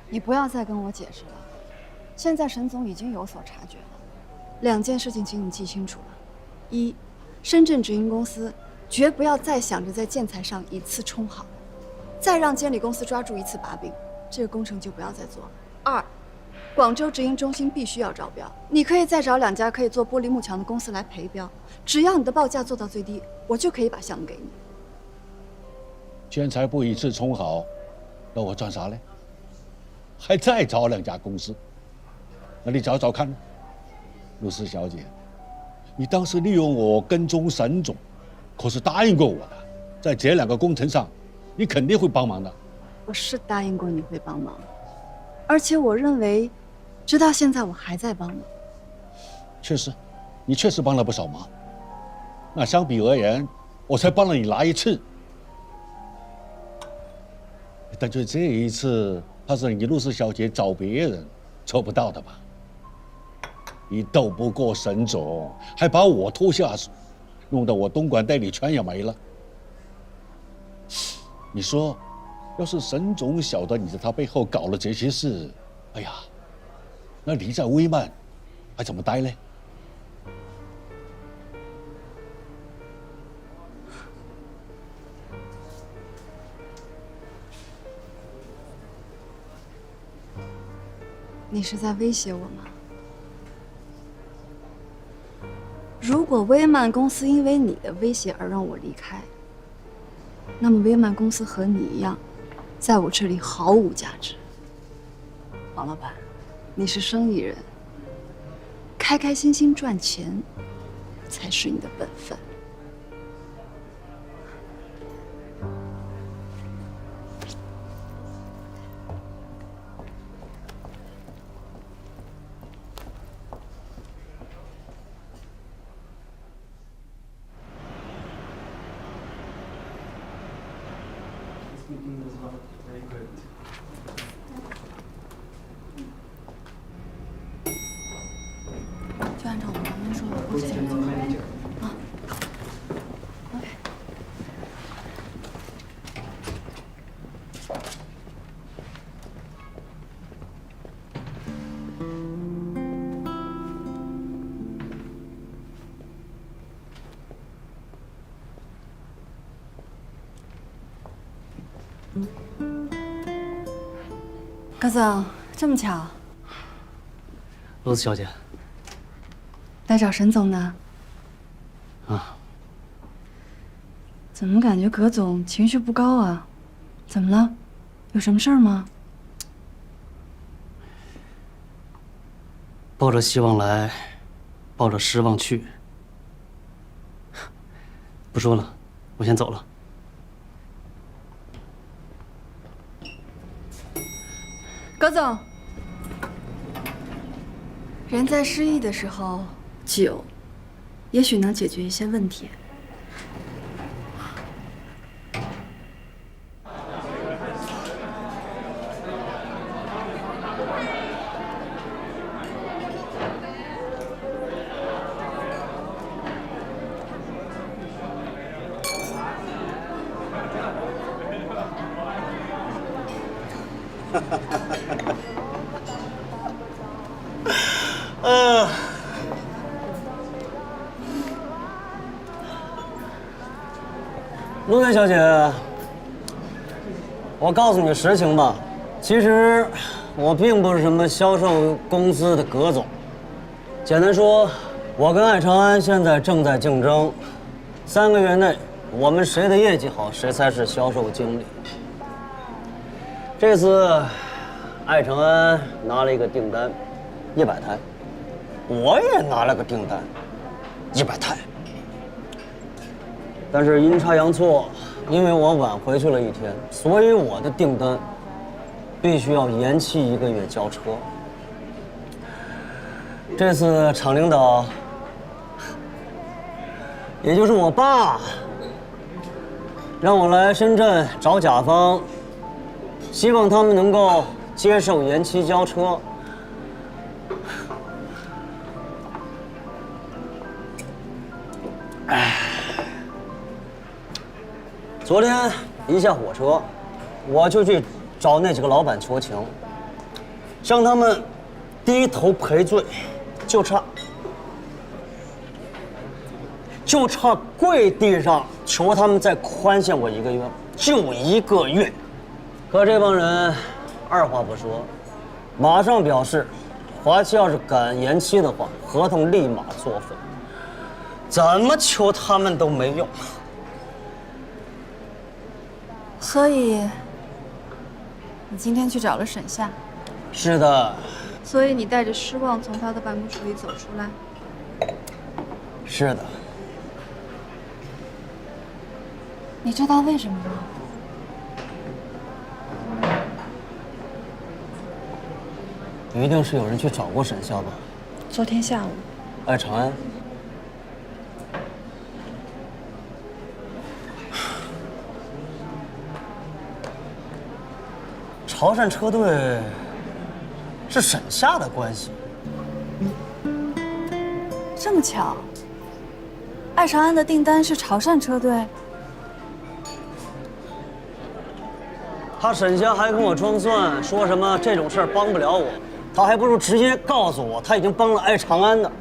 你不要再跟我解释了。现在沈总已经有所察觉了。2件事情，请你记清楚了：一，深圳直营公司绝不要再想着在建材上一次冲好，再让监理公司抓住一次把柄，这个工程就不要再做了。2，广州直营中心必须要招标，你可以再找2家可以做玻璃幕墙的公司来陪标，只要你的报价做到最低，我就可以把项目给你。建材不一次冲好，那我赚啥呢？还再找2家公司？那你找找看。露丝小姐，你当时利用我跟踪沈总，可是答应过我的，在这2个工程上，你肯定会帮忙的。我是答应过你会帮忙，而且我认为，直到现在我还在帮忙。确实，你确实帮了不少忙。那相比而言，我才帮了你拿1次。但就这一次，怕是你露丝小姐找别人做不到的吧？你斗不过沈总，还把我拖下水，弄得我东莞代理权也没了。你说，要是沈总晓得你在他背后搞了这些事，哎呀，那你在威曼还怎么待呢？你是在威胁我吗？如果威曼公司因为你的威胁而让我离开，那么威曼公司和你一样，在我这里毫无价值。王老板，你是生意人，开开心心赚钱才是你的本分。就按照我们刚才说的，我现在做啊。OK。高总，这么巧，罗子小姐。来找沈总呢？啊，怎么感觉葛总情绪不高啊？怎么了？有什么事儿吗？抱着希望来，抱着失望去。不说了，我先走了。葛总，人在失意的时候，酒也许能解决一些问题。陆队小姐，我告诉你实情吧，其实我并不是什么销售公司的葛总。简单说，我跟爱长安现在正在竞争，3个月内我们谁的业绩好，谁才是销售经理。这次爱长安拿了一个订单，100台，我也拿了个订单，100台。但是阴差阳错，因为我晚回去了1天，所以我的订单必须要延期1个月交车。这次厂领导，也就是我爸，让我来深圳找甲方，希望他们能够接受延期交车。昨天一下火车，我就去找那几个老板求情，向他们低头赔罪，就差跪地上求他们再宽限我1个月，就1个月。可这帮人二话不说，马上表示，华期要是敢延期的话，合同立马作废。怎么求他们都没用。所以，你今天去找了沈夏？是的。所以你带着失望从他的办公室里走出来？是的。你知道为什么吗？一定是有人去找过沈夏吧？昨天下午。爱长安。潮汕车队是沈夏的关系。这么巧，爱长安的订单是潮汕车队。他沈夏还跟我装蒜，说什么这种事儿帮不了我，他还不如直接告诉我他已经帮了爱长安呢。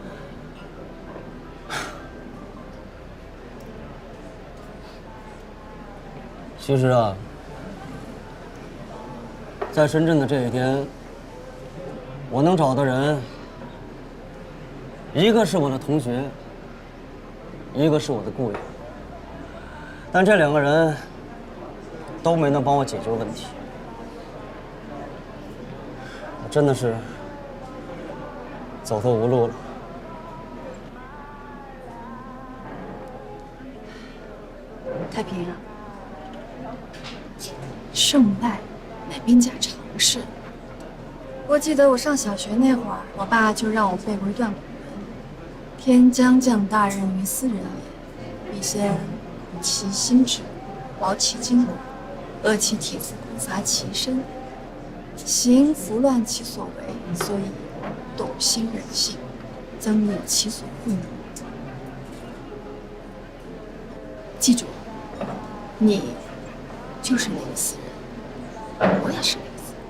其实啊，在深圳的这一天，我能找的人，一个是我的同学，一个是我的故友，但这2个人都没能帮我解决问题。我真的是走投无路了。太平啊，胜败乃兵家常事。我记得我上小学那会儿，我爸就让我背过一段古文：“天将降大任于斯人也，必先苦其心志，劳其筋骨，饿其体肤，乏其身，行拂乱其所为，所以动心人性，增益其所不能。”记住，你就是那个死人，我也是那个死人。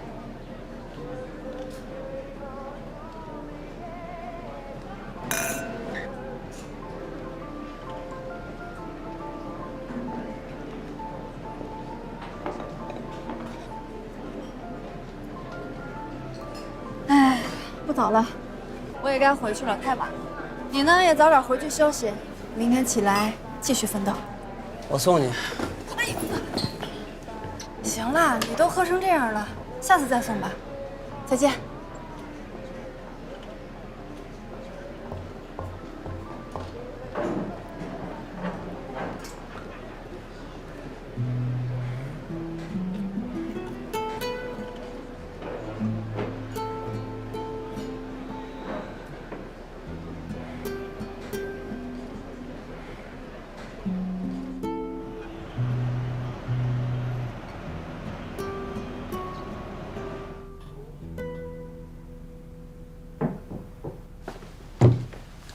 哎，不早了，我也该回去了，太晚了。你呢，也早点回去休息，明天起来继续奋斗。我送你。行了，你都喝成这样了，下次再送吧。再见。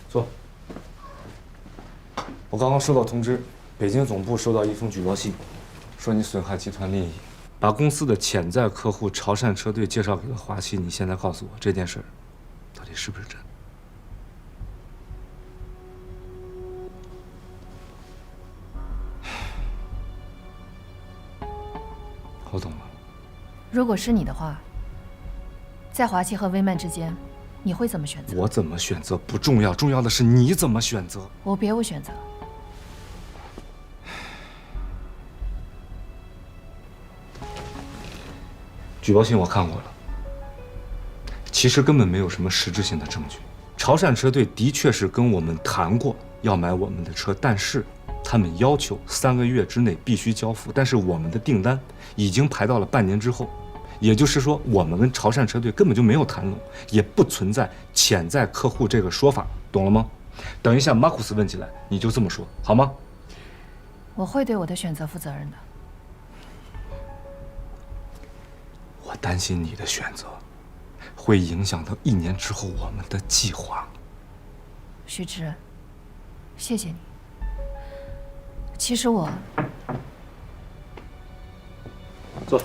坐。我刚刚收到通知，北京总部收到一封举报信，说你损害集团利益，把公司的潜在客户潮汕车队介绍给了华西。你现在告诉我这件事儿到底是不是真的？我懂了。如果是你的话，在华西和威曼之间，你会怎么选择？我怎么选择不重要，重要的是你怎么选择。我别无选择。举报信我看过了，其实根本没有什么实质性的证据。潮汕车队的确是跟我们谈过要买我们的车，但是他们要求3个月之内必须交付，但是我们的订单已经排到了半年之后，也就是说，我们跟潮汕车队根本就没有谈拢，也不存在潜在客户这个说法，懂了吗？等一下马库斯问起来，你就这么说，好吗？我会对我的选择负责任的。我担心你的选择会影响到1年之后我们的计划。徐之，谢谢你。其实我……坐。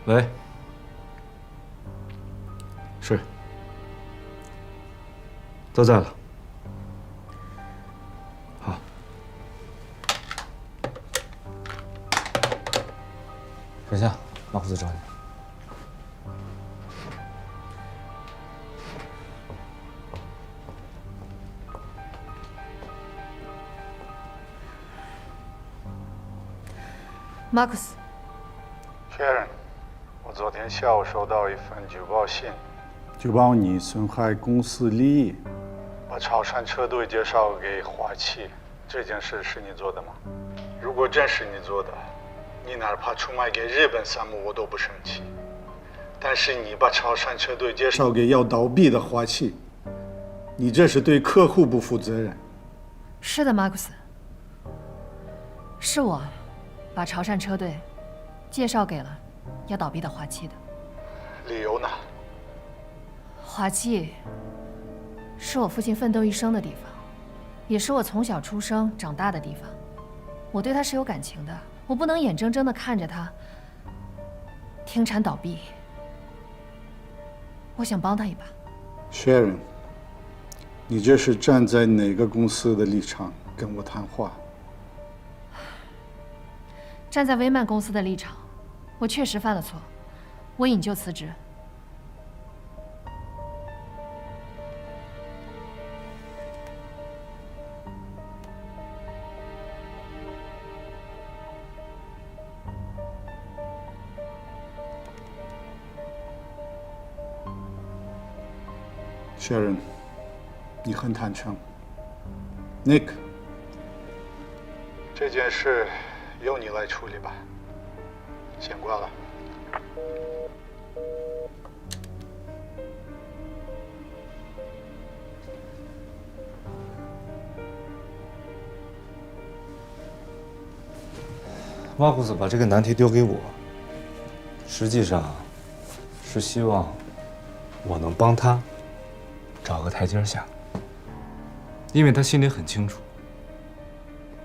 喂，是，都在了。好，沈夏，马库斯找你。马克思。Karen。我昨天下午收到一份举报信，举报你损害公司利益，把潮汕车队介绍给华汽，这件事是你做的吗？如果真是你做的，你哪怕出卖给日本项目我都不生气。但是你把潮汕车队介绍给要倒闭的华汽，你这是对客户不负责任。是的，马库斯，是我把潮汕车队介绍给了要倒闭的华汽的。理由呢？华汽是我父亲奋斗一生的地方，也是我从小出生长大的地方。我对他是有感情的，我不能眼睁睁地看着他停产倒闭。我想帮他一把。Sharon， 你这是站在哪个公司的立场跟我谈话？站在威曼公司的立场，我确实犯了错，我引咎辞职。Sharon， 你很坦诚。Nick， 这件事由你来处理吧，先挂了。马库斯把这个难题丢给我，实际上是希望我能帮他找个台阶下，因为他心里很清楚，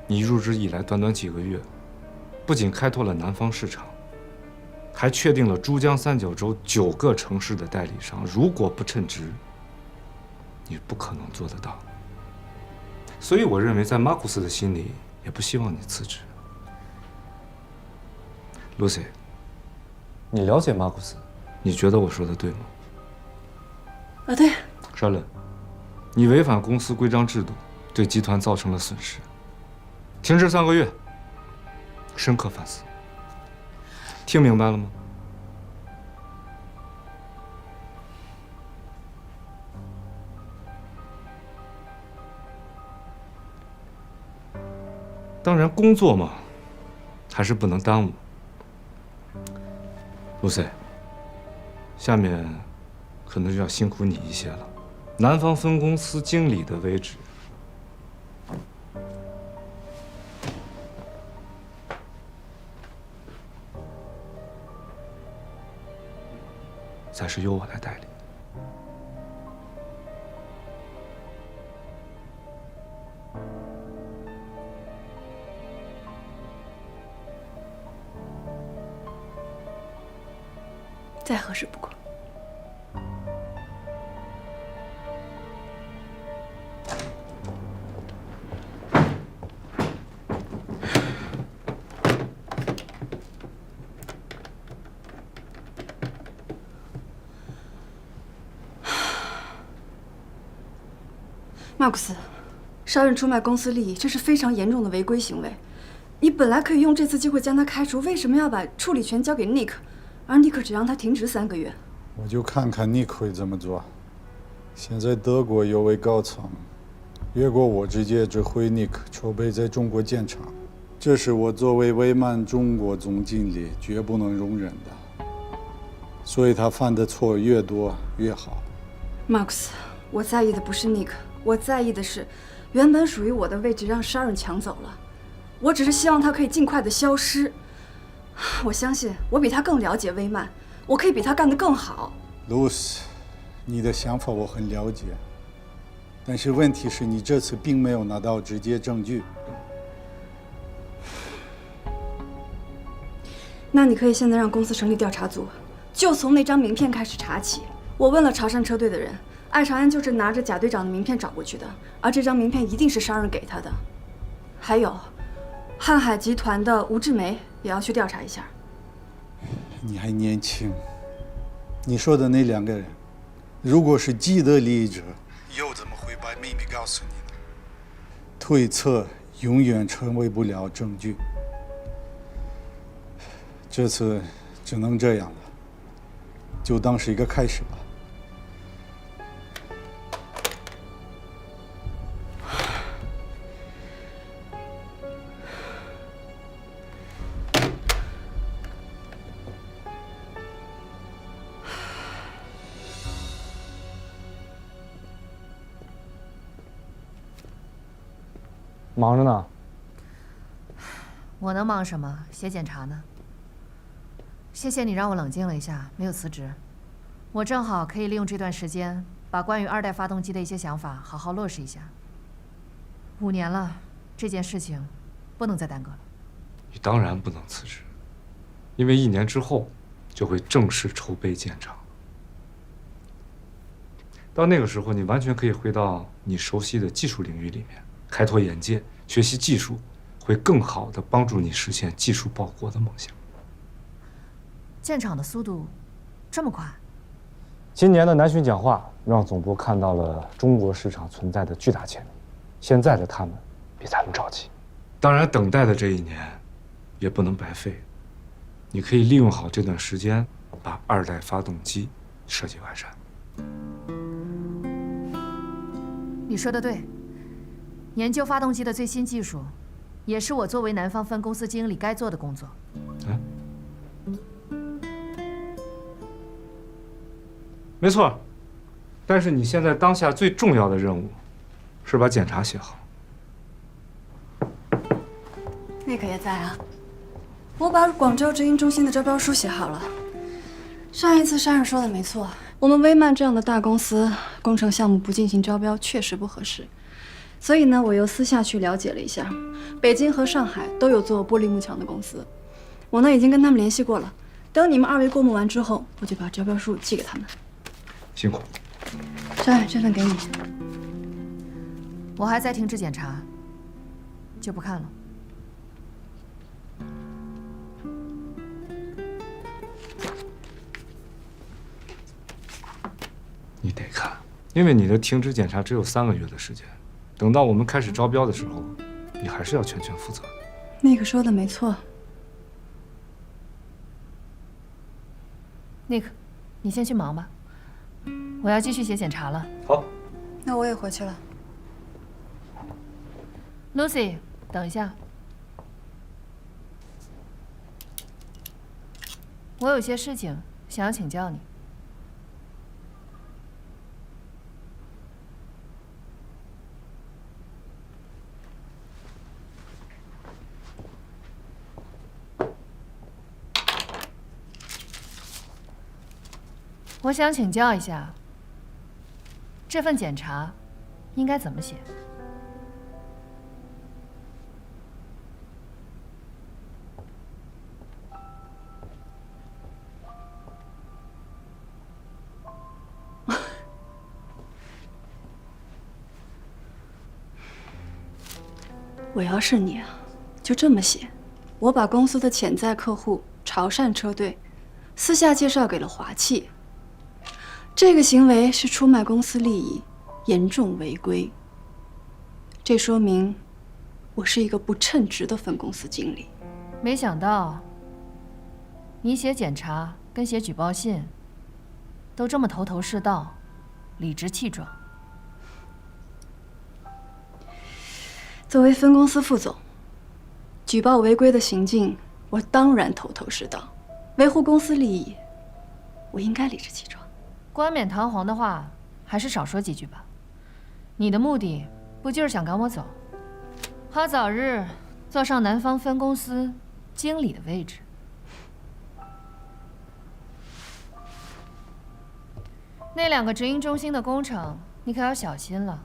你入职以来短短几个月，不仅开拓了南方市场，还确定了珠江三角洲9个城市的代理商。如果不称职，你不可能做得到。所以我认为，在马库斯的心里，也不希望你辞职。Lucy， 你了解马库斯，你觉得我说的对吗？啊，对。沙伦，你违反公司规章制度，对集团造成了损失，停职3个月，深刻反思。听明白了吗？当然，工作嘛，还是不能耽误。Lucy， 下面可能就要辛苦你一些了。南方分公司经理的位置，才是由我来代理。再合适不过。马库斯，杀人出卖公司利益，这是非常严重的违规行为。你本来可以用这次机会将他开除，为什么要把处理权交给 Nick？而尼克只让他停职3个月，我就看看尼克会怎么做。现在德国有位高层，越过我直接指挥尼克筹备在中国建厂，这是我作为威曼中国总经理绝不能容忍的。所以他犯的错越多越好。马克思，我在意的不是尼克，我在意的是，原本属于我的位置让沙人抢走了。我只是希望他可以尽快的消失。我相信我比他更了解威曼，我可以比他干得更好。露丝，你的想法我很了解，但是问题是你这次并没有拿到直接证据。那你可以现在让公司成立调查组，就从那张名片开始查起。我问了潮汕车队的人，艾长安就是拿着贾队长的名片找过去的，而这张名片一定是商人给他的。还有，瀚海集团的吴志梅也要去调查一下。你还年轻，你说的那2个人，如果是既得利益者，又怎么会把秘密告诉你呢？推测永远成为不了证据。这次只能这样了，就当是一个开始吧。忙着呢。我能忙什么？写检查呢。谢谢你让我冷静了一下，没有辞职。我正好可以利用这段时间，把关于2代发动机的一些想法好好落实一下。5年了，这件事情不能再耽搁了。你当然不能辞职，因为1年之后就会正式筹备建厂。到那个时候，你完全可以回到你熟悉的技术领域里面，开拓眼界，学习技术，会更好的帮助你实现技术报国的梦想。建厂的速度这么快？今年的南巡讲话让总部看到了中国市场存在的巨大潜力，现在的他们比咱们着急。当然，等待的这1年也不能白费，你可以利用好这段时间，把2代发动机设计完善。你说的对，研究发动机的最新技术，也是我作为南方分公司经理该做的工作。没错，但是你现在当下最重要的任务，是把检查写好。那可也在啊，我把广州直营中心的招标书写好了。上一次山儿说的没错，我们威曼这样的大公司，工程项目不进行招标确实不合适。所以呢，我又私下去了解了一下，北京和上海都有做玻璃幕墙的公司，我呢已经跟他们联系过了。等你们2位过目完之后，我就把招标书寄给他们。辛苦。山儿，这份给你。我还在停止检查，就不看了。你得看，因为你的停止检查只有3个月的时间，等到我们开始招标的时候，你还是要全权负责。那个说的没错。Nick，你先去忙吧，我要继续写检查了。好，那我也回去了。Lucy， 等一下，我有些事情想要请教你。我想请教一下，这份检查应该怎么写？我要是你啊，就这么写：我把公司的潜在客户潮汕车队私下介绍给了华汽。这个行为是出卖公司利益，严重违规。这说明我是一个不称职的分公司经理。没想到你写检查跟写举报信都这么头头是道，理直气壮。作为分公司副总，举报违规的行径，我当然头头是道；维护公司利益，我应该理直气壮。冠冕堂皇的话，还是少说几句吧。你的目的不就是想赶我走，好早日坐上南方分公司经理的位置？那2个直营中心的工程，你可要小心了。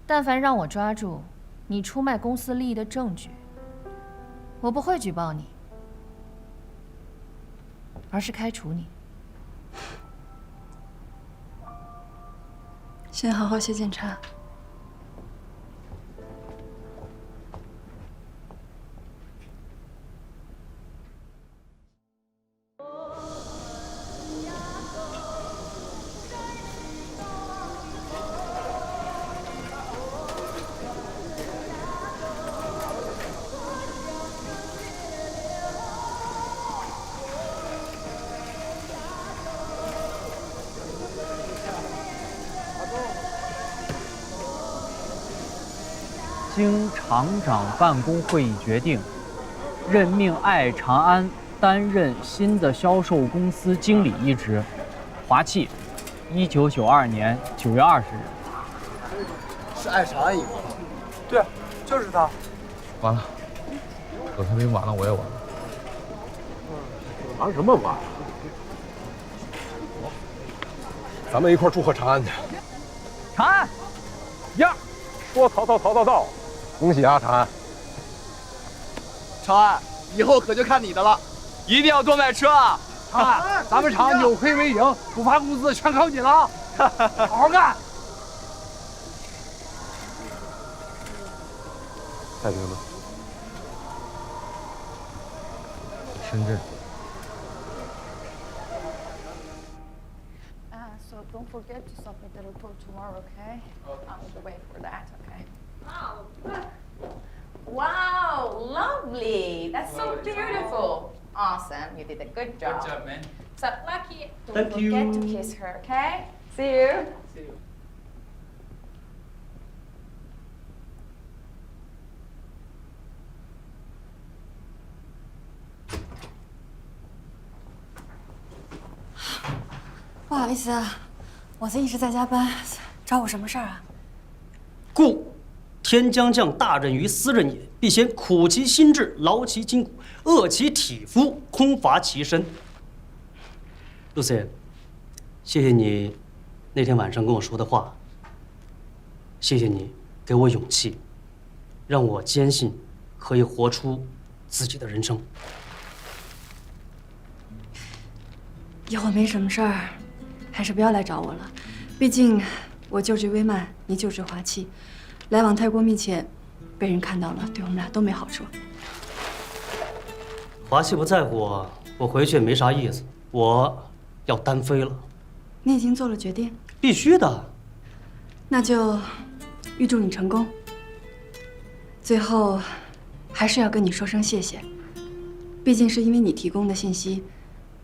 但凡让我抓住你出卖公司利益的证据，我不会举报你，而是开除你。先好好写检查。经厂长办公会议决定，任命艾长安担任新的销售公司经理一职，华汽，1992年9月20日。是艾长安以后。对啊，就是他。完了，葛太平完了，我也完了。忙什么忙？咱们一块祝贺长安去。长安呀，说曹操，恭喜啊，长安！长安，以后可就看你的了，一定要多买车啊！长安，咱们厂扭亏为盈，不发工资全靠你了，好好干！太平呢？深圳。 So don't forget to submit the report tomorrow, okay? I'll wait for that, okay? Wow, lovely. That's so beautiful. Awesome, you did a good job. Good job, man. So Lucky, don't Thank forget you. to kiss her, okay? See you. See you. "不好意思啊，我一直在加班，找我什么事儿啊？故天将降大任于斯人也，必先苦其心志，劳其筋骨，饿其体肤，空乏其身。Lucy， 谢谢你那天晚上跟我说的话，谢谢你给我勇气，让我坚信可以活出自己的人生。以后没什么事儿，还是不要来找我了。毕竟我就职微慢，你就职华气，来往太过密切，被人看到了，对我们俩都没好处。华气不在乎我，我回去也没啥意思。我要单飞了。你已经做了决定？必须的。那就预祝你成功。最后，还是要跟你说声谢谢，毕竟是因为你提供的信息，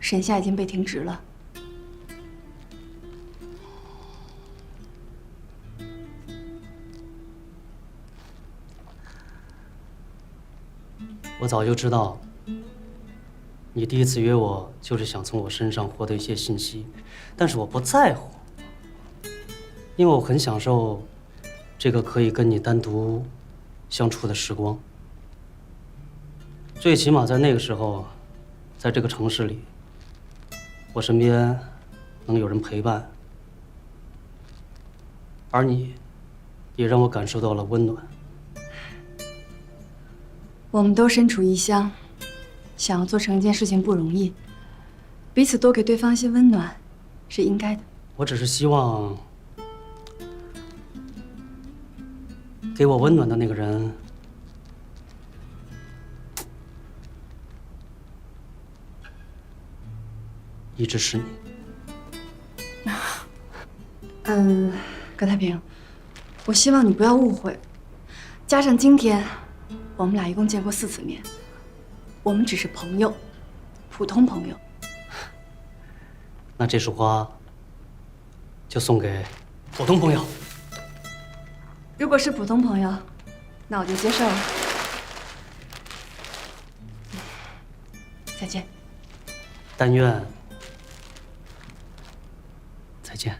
沈夏已经被停职了。我早就知道，你第一次约我就是想从我身上获得一些信息，但是我不在乎，因为我很享受这个可以跟你单独相处的时光。最起码在那个时候，在这个城市里，我身边能有人陪伴，而你也让我感受到了温暖。我们都身处异乡，想要做成一件事情不容易，彼此多给对方一些温暖，是应该的。我只是希望，给我温暖的那个人，一直是你。葛太平，我希望你不要误会，加上今天。我们俩一共见过4次面，我们只是朋友，普通朋友。那这束花就送给普通朋友。如果是普通朋友，那我就接受了。再见。但愿再见。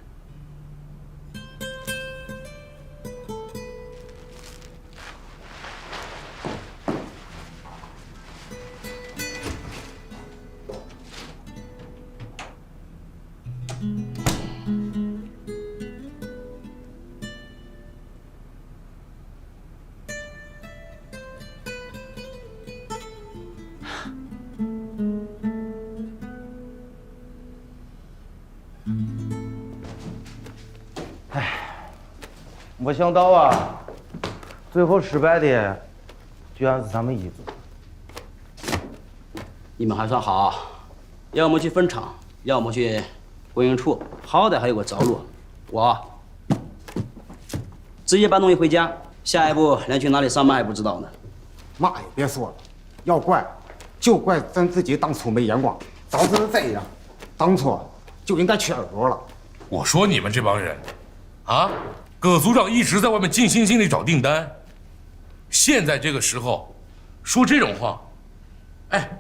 没想到啊，最后失败的居然是咱们一组。你们还算好，要么去分厂，要么去供应处，好歹还有个着落。我直接搬东西回家，下一步连去哪里上班还不知道呢。嘛也别说了，要怪就怪咱自己当初没眼光。早知道这样，当初就应该缺耳朵了。我说你们这帮人，啊，葛组长一直在外面尽心尽力找订单，现在这个时候说这种话，哎，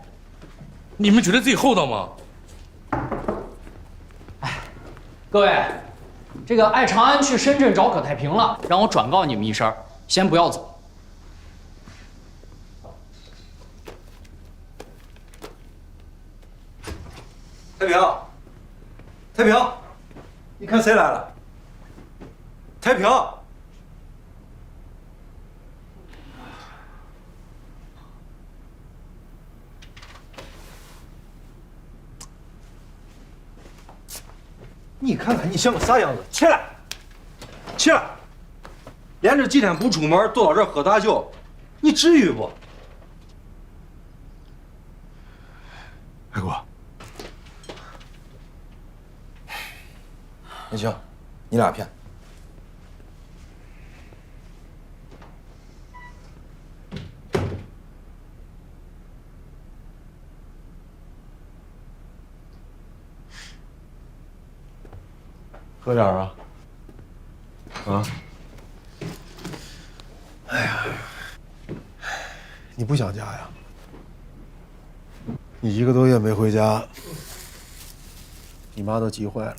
你们觉得自己厚道吗？各位，这个艾长安去深圳找葛太平了，让我转告你们一声，先不要走。太平，太平，你看谁来了？太平，你看看你像个啥样子？起来，起来！连着几天不出门，坐到这儿喝大酒，你至于不？海国，那行，你俩骗。喝点啊！啊！哎呀，你不想家呀？你1个多月没回家，你妈都急坏了。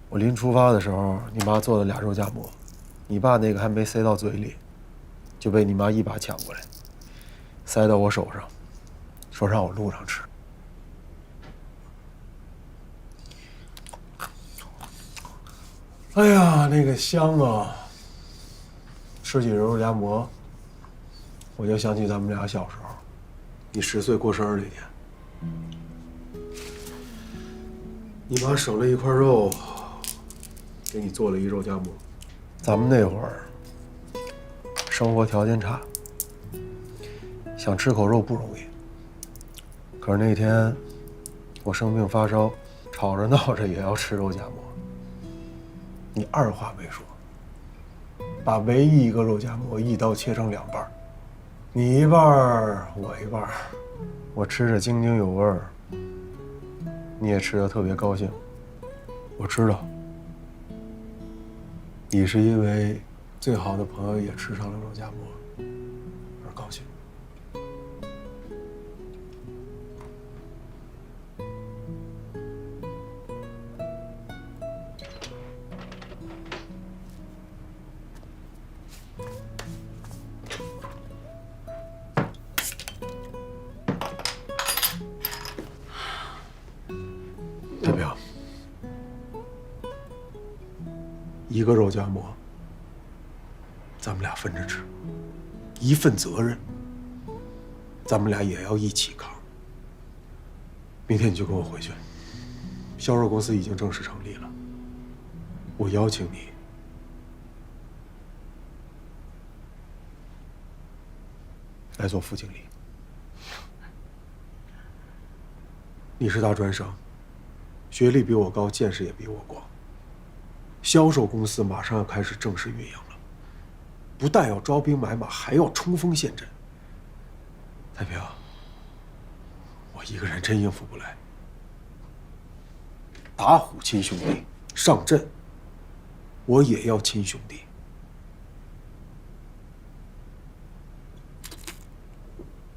我临出发的时候，你妈做了2肉夹馍，你爸那个还没塞到嘴里，就被你妈一把抢过来，塞到我手上，说让我路上吃。哎呀，那个香啊！吃起肉夹馍，我就想起咱们俩小时候，你10岁过生日那天。你妈省了1块肉，给你做了1肉夹馍。咱们那会儿生活条件差，想吃口肉不容易。可是那天我生病发烧，吵着闹着也要吃肉夹馍，你2话没说，把唯一1个肉夹馍一刀切成2半，你一半我一半，我吃着津津有味儿。你也吃得特别高兴，我知道，你是因为最好的朋友也吃上了肉夹馍而高兴。太平，1个肉夹馍，咱们俩分着吃，1份责任，咱们俩也要一起扛。明天你就跟我回去，销售公司已经正式成立了，我邀请你来做副经理。你是大专生，学历比我高，见识也比我广。销售公司马上要开始正式运营了，不但要招兵买马，还要冲锋陷阵。太平，我一个人真应付不来。打虎亲兄弟，上阵我也要亲兄弟。